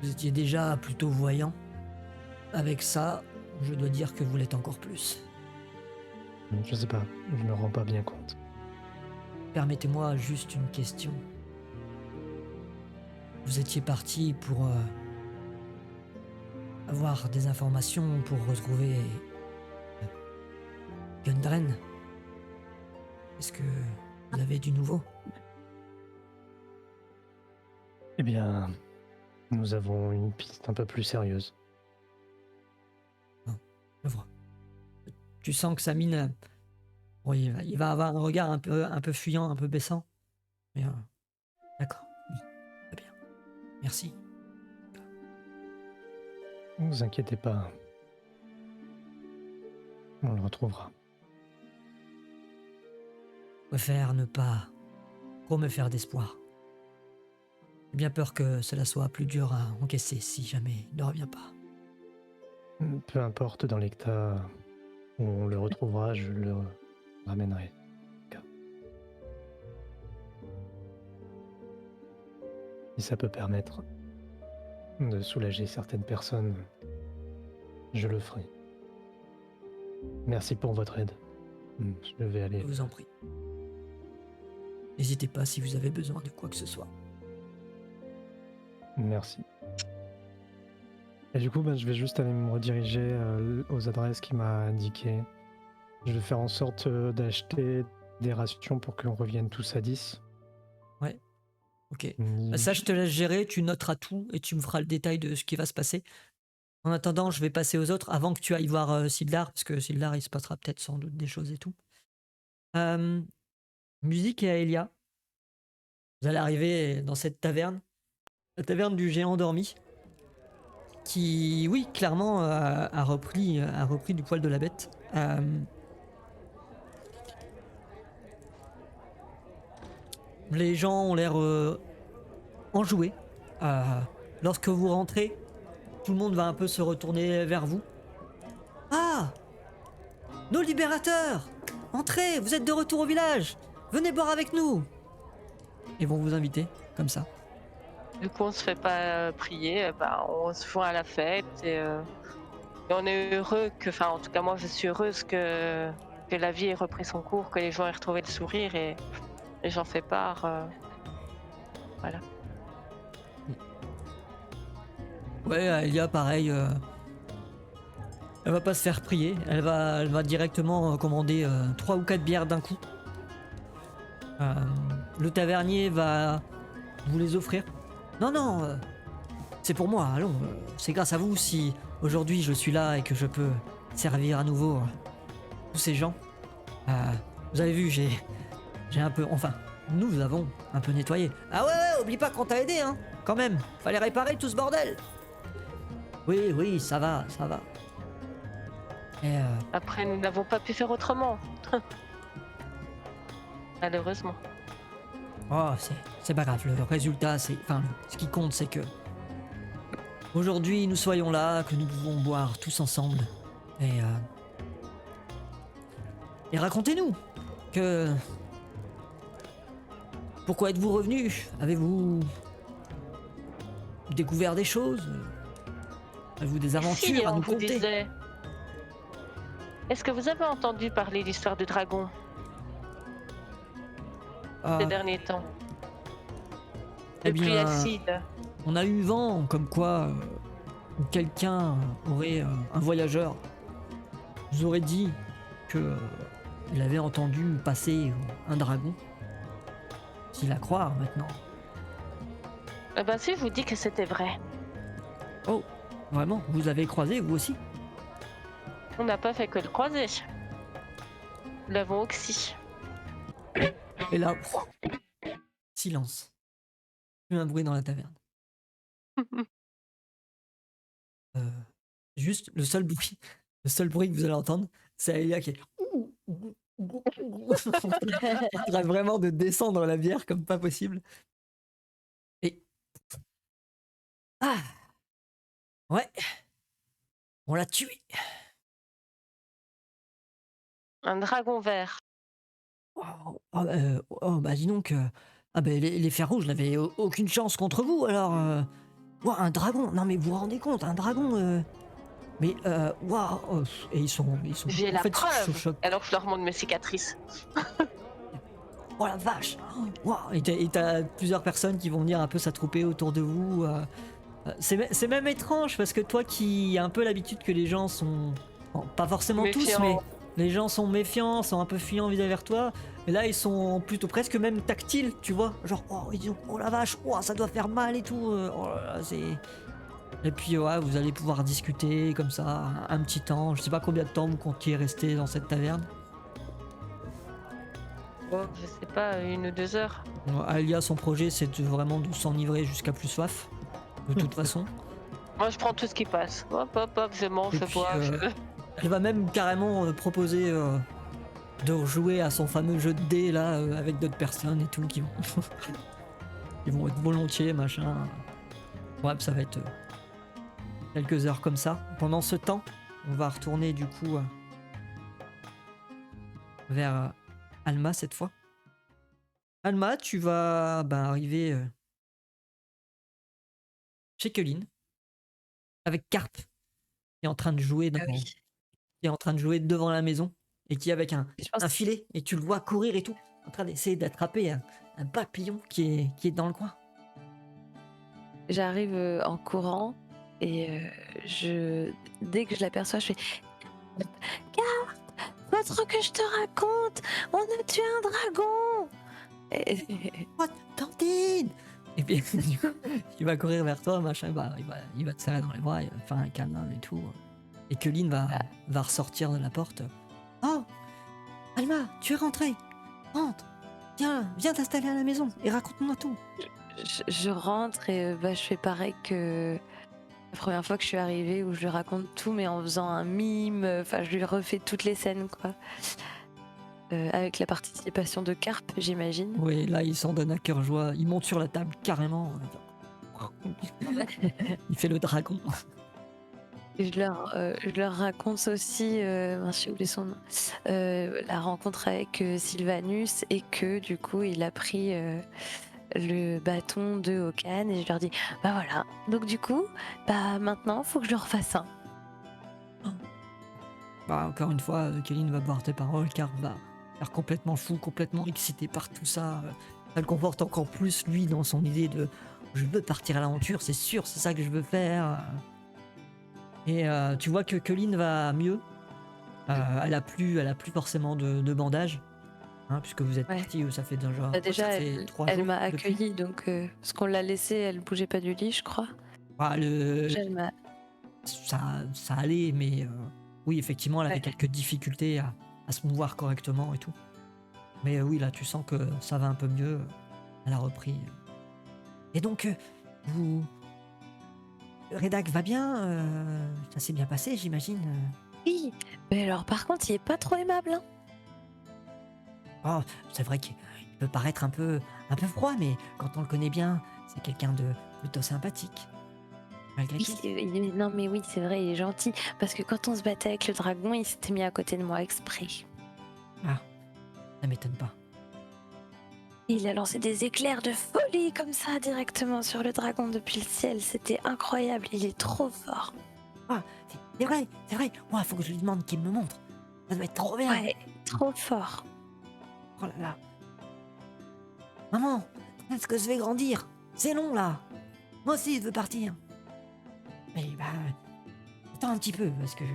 vous étiez déjà plutôt voyant. Avec ça, je dois dire que vous l'êtes encore plus. Je sais pas, je me rends pas bien compte. Permettez-moi juste une question. Vous étiez parti pour avoir des informations pour retrouver Gundren. Est-ce que vous avez du nouveau? Eh bien, nous avons une piste un peu plus sérieuse. Je vois. Tu sens que sa mine, oui, il va avoir un regard un peu fuyant, un peu baissant. Mais d'accord, oui, très bien. Merci. Ne vous inquiétez pas, on le retrouvera. Je préfère ne pas trop me faire d'espoir. J'ai bien peur que cela soit plus dur à encaisser si jamais il ne revient pas. Peu importe dans l'état où on le retrouvera, je le ramènerai. Si ça peut permettre de soulager certaines personnes, je le ferai. Merci pour votre aide. Je vais Je aller. vous en prie. N'hésitez pas si vous avez besoin de quoi que ce soit. Merci. Et du coup, je vais juste aller me rediriger aux adresses qu'il m'a indiquées. Je vais faire en sorte d'acheter des rations pour qu'on revienne tous à 10. Ouais, ok. Mm, Ça, je te laisse gérer, tu noteras tout et tu me feras le détail de ce qui va se passer. En attendant, je vais passer aux autres avant que tu ailles voir Sildar, parce que Sildar, il se passera peut-être sans doute des choses et tout. Musique et Aelia, vous allez arriver dans cette taverne, la taverne du géant endormi, qui, oui, clairement, a repris du poil de la bête. Les gens ont l'air enjoués. Lorsque vous rentrez, tout le monde va un peu se retourner vers vous. Ah! Nos libérateurs! Entrez, vous êtes de retour au village! Venez boire avec nous! Ils vont vous inviter, comme ça. Du coup, on se fait pas prier, on se joint à la fête et on est heureux enfin, en tout cas, moi, je suis heureuse que la vie ait repris son cours, que les gens aient retrouvé le sourire et j'en fais part. Voilà. Ouais, Elia, pareil. Elle va pas se faire prier. Elle va directement commander 3 ou 4 bières d'un coup. Le tavernier va vous les offrir. Non, non, c'est pour moi. Allons, c'est grâce à vous si aujourd'hui je suis là et que je peux servir à nouveau tous ces gens. Vous avez vu, j'ai un peu. Enfin, nous avons un peu nettoyé. Ah ouais, oublie pas qu'on t'a aidé, hein. Quand même, fallait réparer tout ce bordel. Oui, oui, ça va, ça va. Et Après, nous n'avons pas pu faire autrement. Malheureusement. oh, c'est pas grave. Le résultat, enfin, ce qui compte, c'est que aujourd'hui, nous soyons là, que nous pouvons boire tous ensemble. Et racontez-nous que. Pourquoi êtes-vous revenu? Avez-vous découvert des choses? Avez-vous des aventures Si, à on nous vous conter? disait. Est-ce que vous avez entendu parler de l'histoire du dragon Ah, ces derniers temps? eh De pluie bien, acide. on a eu vent comme quoi quelqu'un aurait, un voyageur, nous aurait dit que il avait entendu passer un dragon. S'il à croire maintenant. Eh ben si, je vous dis que c'était vrai. Oh, vraiment? Vous avez croisé vous aussi? On n'a pas fait que le croiser. Nous l'avons oxy. Et là, silence. Plus un bruit dans la taverne. Juste le seul bruit que vous allez entendre, c'est Aelia qui est en train vraiment de descendre la bière comme pas possible. Et ouais, On l'a tué. Un dragon vert. Oh, bah dis donc. Ah bah les fers rouges n'avaient aucune chance contre vous alors. Ouah, un dragon. Non mais vous vous rendez compte, un dragon. Mais waouh. Et ils sont J'ai en la fait sous preuve. choc. Alors je leur montre mes cicatrices. Oh la vache. Waouh. Et t'as plusieurs personnes qui vont venir un peu s'attrouper autour de vous. C'est même étrange parce que toi qui as un peu l'habitude que les gens sont, bon, pas forcément tous, Méfiant. mais les gens sont méfiants, sont un peu fuyants vis-à-vis vers toi. Mais là, ils sont plutôt presque même tactiles, tu vois. Genre, oh, ils disent, oh la vache, oh, ça doit faire mal et tout. Oh là là, c'est. Et puis, ouais, vous allez pouvoir discuter comme ça un petit temps. Je sais pas combien de temps vous comptiez rester dans cette taverne. Bon, je sais pas, 1 ou 2 heures. Alia, son projet, c'est vraiment de s'enivrer jusqu'à plus soif, de toute façon. Moi, je prends tout ce qui passe. Hop, hop, hop, je mange, Et je puis, bois. elle va même carrément proposer de rejouer à son fameux jeu de dés là avec d'autres personnes et tout qui vont ils vont être volontiers machin. Ouais, ça va être quelques heures comme ça. Pendant ce temps, on va retourner du coup vers Alma cette fois. Alma, tu vas arriver chez Colline avec Carp qui est en train de jouer Ah oui. qui est en train de jouer devant la maison et qui est avec Je pense un filet et tu le vois courir et tout en train d'essayer d'attraper un papillon qui est dans le coin. J'arrive en courant et dès que je l'aperçois, je fais Garde, pas trop que je te raconte, on a tué un dragon. What, Tantine. Et puis du coup, il va courir vers toi, machin, il va te serrer dans les bras, il va te faire un câlin et tout. Et que Lynn va ressortir de la porte. Oh, Alma, tu es rentrée. Rentre. Viens t'installer à la maison et raconte-moi tout. Je rentre et je fais pareil que la première fois que je suis arrivée où je lui raconte tout mais en faisant un mime, enfin je lui refais toutes les scènes quoi. Avec la participation de Carp, j'imagine. Oui, là, il s'en donne à cœur joie. Il monte sur la table carrément. Il fait le dragon. Et je leur raconte aussi, mince, j'ai oublié son nom, la rencontre avec Sylvanus et que du coup il a pris le bâton de Okan et je leur dis bah voilà, donc du coup, bah maintenant faut que je le refasse un. Encore une fois, Kéline va boire tes paroles car va faire complètement fou, complètement excité par tout ça. Ça le conforte encore plus, lui, dans son idée de je veux partir à l'aventure, c'est sûr, c'est ça que je veux faire. Et tu vois que Kéline va mieux. Elle a plus forcément de bandages. Hein, puisque vous êtes Ouais. partis, ça fait déjà, Bah, déjà, ça fait 3 elle jours m'a depuis. accueillie donc parce qu'on l'a laissée, elle bougeait pas du lit, je crois. Déjà, elle m'a Ça allait, mais oui, effectivement, elle avait Ouais. quelques difficultés à se mouvoir correctement et tout. Mais oui, là, tu sens que ça va un peu mieux. Elle a repris. Et donc, vous. Redac va bien. Ça s'est bien passé, j'imagine. Oui, mais alors par contre, il est pas trop aimable. Hein. Oh, c'est vrai qu'il peut paraître un peu froid, mais quand on le connaît bien, c'est quelqu'un de plutôt sympathique. Malgré Oui, tout. non mais oui, c'est vrai, il est gentil. Parce que quand on se battait avec le dragon, il s'était mis à côté de moi exprès. Ah, ça m'étonne pas. Il a lancé des éclairs de folie comme ça directement sur le dragon depuis le ciel. C'était incroyable, il est trop fort. Ah, c'est vrai, c'est vrai. Ouais, faut que je lui demande qu'il me montre. Ça doit être trop bien. Ouais, trop fort. Oh là là. Maman, est-ce que je vais grandir? C'est long là. Moi aussi, je veux partir. Mais attends un petit peu, parce que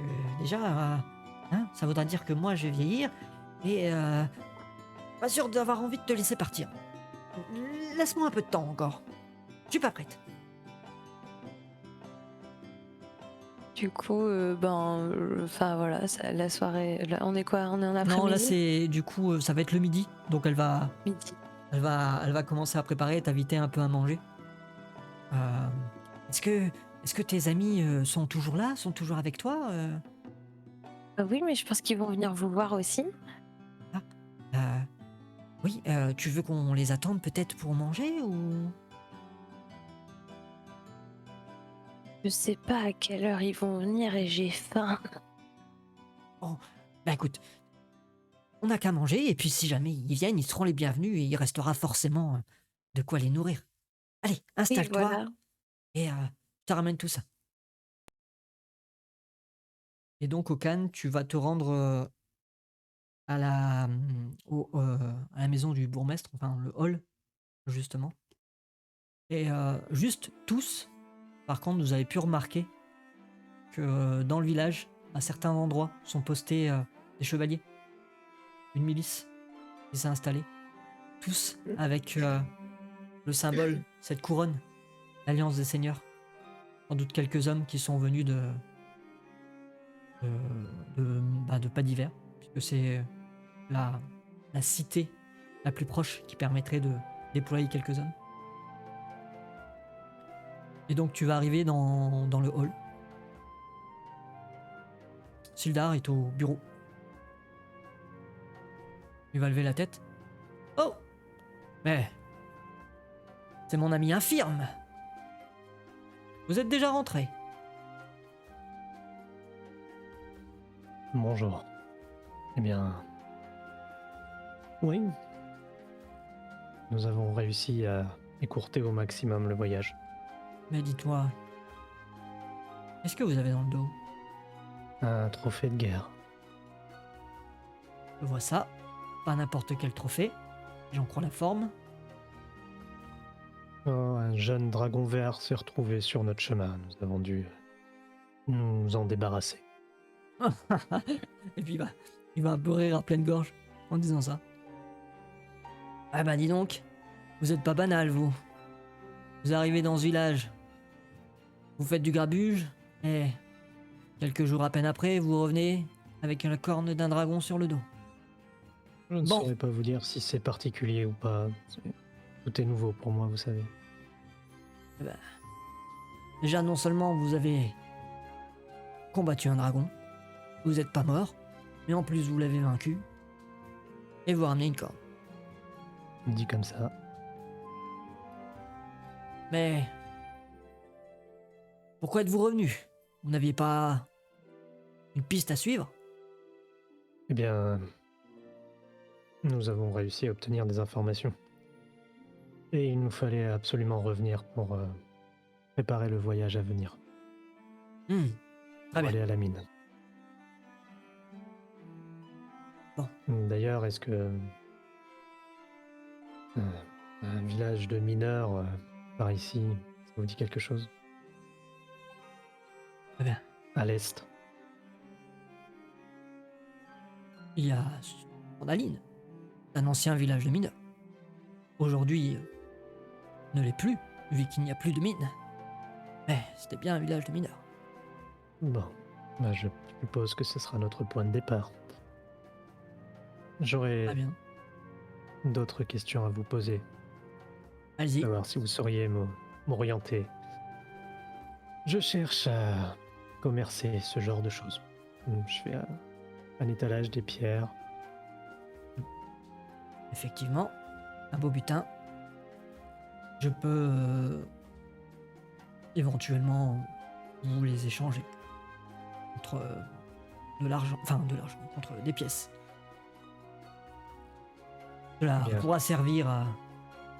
déjà, ça voudra dire que moi, je vais vieillir et pas sûr d'avoir envie de te laisser partir. Laisse-moi un peu de temps encore. Je suis pas prête. Du coup, enfin voilà, la soirée. Là, on est quoi? On est en après-midi? Non, là c'est du coup, ça va être le midi, donc elle va Midi. commencer à préparer, t'inviter un peu à manger. Euh, est-ce que tes amis sont toujours là, sont toujours avec toi Oui, mais je pense qu'ils vont venir vous voir aussi. Oui, tu veux qu'on les attende peut-être pour manger ou Je sais pas à quelle heure ils vont venir et j'ai faim. Bah écoute, on n'a qu'à manger, et puis si jamais ils viennent, ils seront les bienvenus, et il restera forcément de quoi les nourrir. Allez, Oui, installe-toi, voilà. et je te ramène tout ça. Et donc, Okan, tu vas te rendre à à la maison du bourgmestre, enfin le hall, justement. Et juste tous, par contre, vous avez pu remarquer que dans le village, à certains endroits, sont postés des chevaliers, une milice qui s'est installée, tous avec le symbole, cette couronne, l'Alliance des Seigneurs. Sans doute quelques hommes qui sont venus de Pas d'Hiver, puisque c'est la, la cité la plus proche qui permettrait de déployer quelques hommes. Et donc tu vas arriver dans le hall. Sildar est au bureau. Il va lever la tête. Oh! Mais... c'est mon ami infirme! Vous êtes déjà rentré? Bonjour. Eh bien... Oui. Nous avons réussi à écourter au maximum le voyage. Mais dites-moi... qu'est-ce que vous avez dans le dos? Un trophée de guerre. Je vois ça. Pas n'importe quel trophée. J'en crois la forme. Oh, un jeune dragon vert s'est retrouvé sur notre chemin. Nous avons dû nous en débarrasser. Et puis il va un peu rire à pleine gorge en disant ça. Ah bah dis donc, vous êtes pas banal vous. Vous arrivez dans ce village, vous faites du grabuge, et quelques jours à peine après, vous revenez avec la corne d'un dragon sur le dos. Je ne Bon. saurais pas vous dire si c'est particulier ou pas. Tout est nouveau pour moi, vous savez. Eh ben, déjà non seulement vous avez combattu un dragon, vous n'êtes pas mort, mais en plus vous l'avez vaincu, et vous ramenez une corne. Dit comme ça. Mais pourquoi êtes-vous revenu? Vous n'aviez pas une piste à suivre? Eh bien, nous avons réussi à obtenir des informations. Et il nous fallait absolument revenir pour préparer le voyage à venir. Très Pour bien. aller à la mine. Bon. D'ailleurs, est-ce que un village de mineurs par ici, ça vous dit quelque chose? Très bien. À l'est. Il y a Cornaline, un ancien village de mineurs. Aujourd'hui, ne l'est plus, vu qu'il n'y a plus de mine. Mais c'était bien un village de mineurs. Bon, bah, je suppose que ce sera notre point de départ. Très J'aurais bien. d'autres questions à vous poser. Allez-y. Savoir si vous sauriez m'orienter. Je cherche à commercer ce genre de choses. Je fais un étalage des pierres. Effectivement, un beau butin. Je peux éventuellement vous les échanger contre de l'argent, contre des pièces. Cela Bien. pourra servir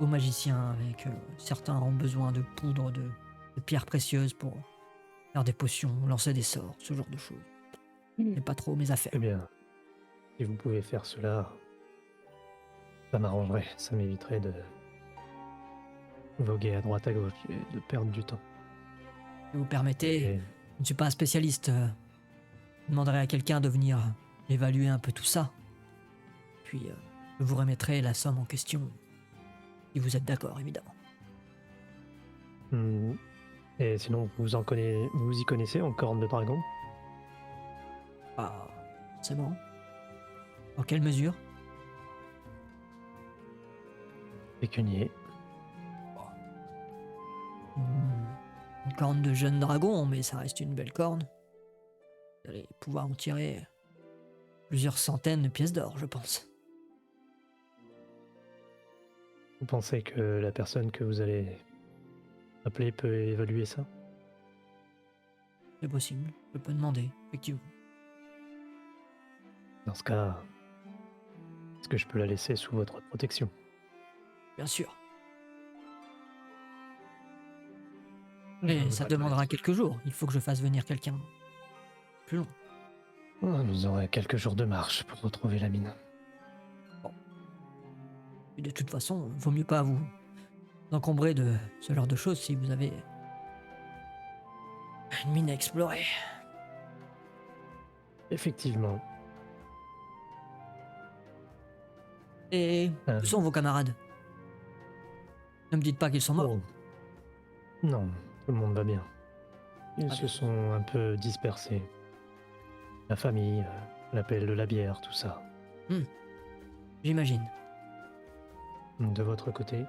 aux magiciens avec certains ont besoin de poudre de pierres précieuses pour faire des potions, lancer des sorts, ce genre de choses. C'est pas trop mes affaires. Eh bien, si vous pouvez faire cela, ça m'arrangerait. Ça m'éviterait de voguer à droite à gauche et de perdre du temps. Si vous permettez, Et je ne suis pas un spécialiste. Je demanderai à quelqu'un de venir évaluer un peu tout ça. Puis je vous remettrai la somme en question. Si vous êtes d'accord, évidemment. et sinon, vous y connaissez en corne de dragon? Ah, c'est bon. En quelle mesure? Pécunier. Une corne de jeune dragon, mais ça reste une belle corne. Vous allez pouvoir en tirer plusieurs centaines de pièces d'or, je pense. Vous pensez que la personne que vous allez appeler peut évaluer ça? C'est possible, je peux demander, effectivement. Dans ce cas, est-ce que je peux la laisser sous votre protection? Bien sûr. Je Mais voudrais ça pas demandera être- quelques jours. Il faut que je fasse venir quelqu'un plus long. Vous aurez quelques jours de marche pour retrouver la mine. Et de toute façon, vaut mieux pas vous encombrer de ce genre de choses si vous avez une mine à explorer. Effectivement. Et où sont vos camarades? Ne me dites pas qu'ils sont morts. Oh. Non, tout le monde va bien. Ils Ah se bien. sont un peu dispersés. La famille, l'appel de la bière, tout ça. J'imagine. De votre côté,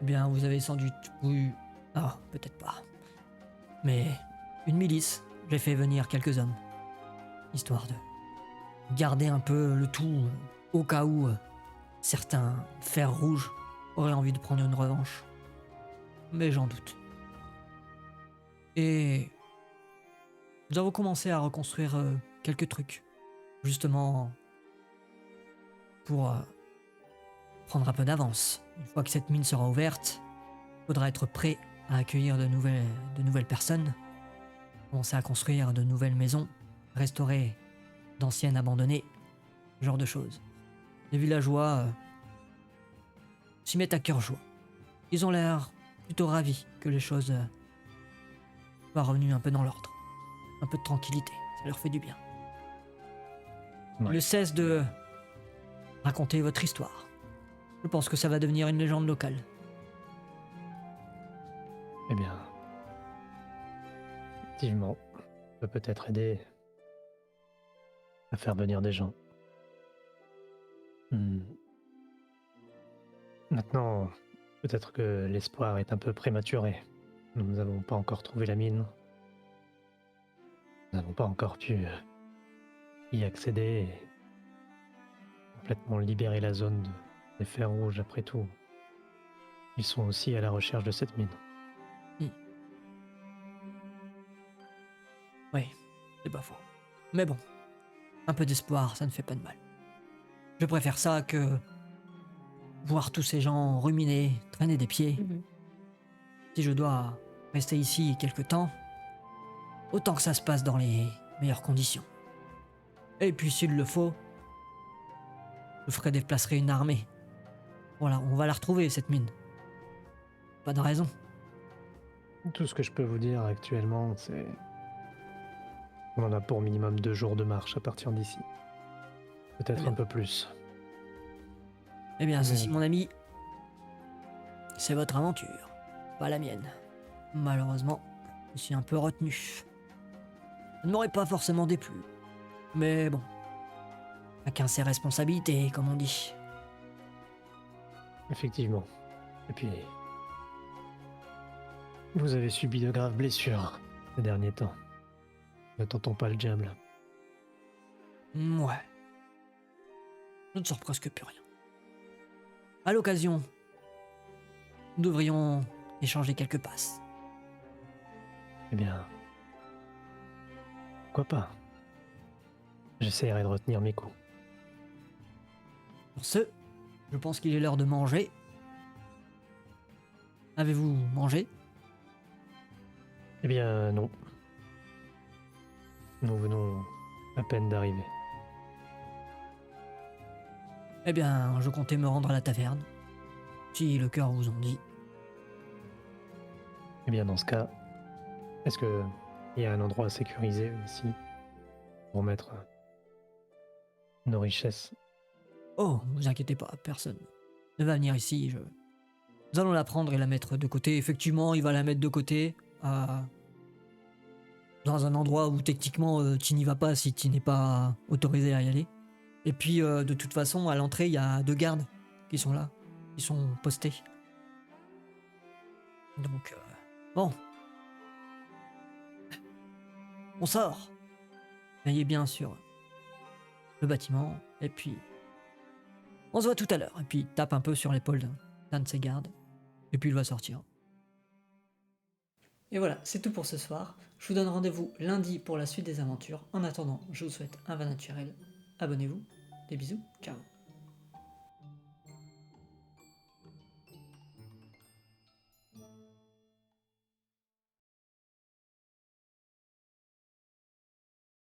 Eh bien, vous avez sans doute eu... Ah, peut-être pas. Mais une milice. J'ai fait venir quelques hommes. Histoire de garder un peu le tout au cas où certains fers rouges auraient envie de prendre une revanche. Mais j'en doute. Et nous avons commencé à reconstruire quelques trucs. Justement pour prendre un peu d'avance. Une fois que cette mine sera ouverte, il faudra être prêt à accueillir de nouvelles personnes, commencer à construire de nouvelles maisons, restaurer d'anciennes abandonnées, ce genre de choses. Les villageois s'y mettent à cœur joie. Ils ont l'air plutôt ravis que les choses soient revenues un peu dans l'ordre. Un peu de tranquillité, ça leur fait du bien. Ils Ouais. ne cessent de raconter votre histoire. Je pense que ça va devenir une légende locale. eh bien, effectivement, on peut peut-être aider à faire venir des gens. Maintenant, peut-être que l'espoir est un peu prématuré. Nous n'avons pas encore trouvé la mine. Nous n'avons pas encore pu y accéder et complètement libérer la zone des fers rouges après tout. Ils sont aussi à la recherche de cette mine. Oui, c'est pas faux. Mais bon, un peu d'espoir, ça ne fait pas de mal. Je préfère ça que voir tous ces gens ruminer, traîner des pieds. Si je dois rester ici quelque temps, autant que ça se passe dans les meilleures conditions. Et puis s'il le faut, je ferai déplacer une armée. Voilà, on va la retrouver cette mine. Pas de raison. Tout ce que je peux vous dire actuellement, c'est on en a pour minimum 2 jours de marche à partir d'ici. Peut-être Bien. un peu plus. Eh bien, ceci, Mais- mon ami, c'est votre aventure, pas la mienne. Malheureusement, je suis un peu retenu. Ça ne m'aurait pas forcément déplu. Mais bon, chacun ses responsabilités, comme on dit. Effectivement. Et puis, vous avez subi de graves blessures ces derniers temps. Ne tentons pas le diable. Ouais. Je ne sors presque plus rien. À l'occasion, nous devrions échanger quelques passes. Eh bien, pourquoi pas? J'essaierai de retenir mes coups. Sur ce, je pense qu'il est l'heure de manger. Avez-vous mangé? Eh bien, non. Nous venons à peine d'arriver. Eh bien, je comptais me rendre à la taverne. Si le cœur vous en dit. Eh bien, dans ce cas, est-ce que il y a un endroit sécurisé ici pour mettre nos richesses? Oh, vous inquiétez pas, personne ne va venir ici. Nous allons la prendre et la mettre de côté. Effectivement, il va la mettre de côté. Dans un endroit où techniquement tu n'y vas pas si tu n'es pas autorisé à y aller. Et puis de toute façon, à l'entrée, il y a 2 gardes qui sont là, qui sont postés. Donc, bon. On sort. Veillez bien sur le bâtiment. Et puis, on se voit tout à l'heure. Et puis, il tape un peu sur l'épaule d'un de ses gardes. Et puis, il va sortir. Et voilà, c'est tout pour ce soir. Je vous donne rendez-vous lundi pour la suite des aventures. En attendant, je vous souhaite un vin naturel. Abonnez-vous. Des bisous. Ciao.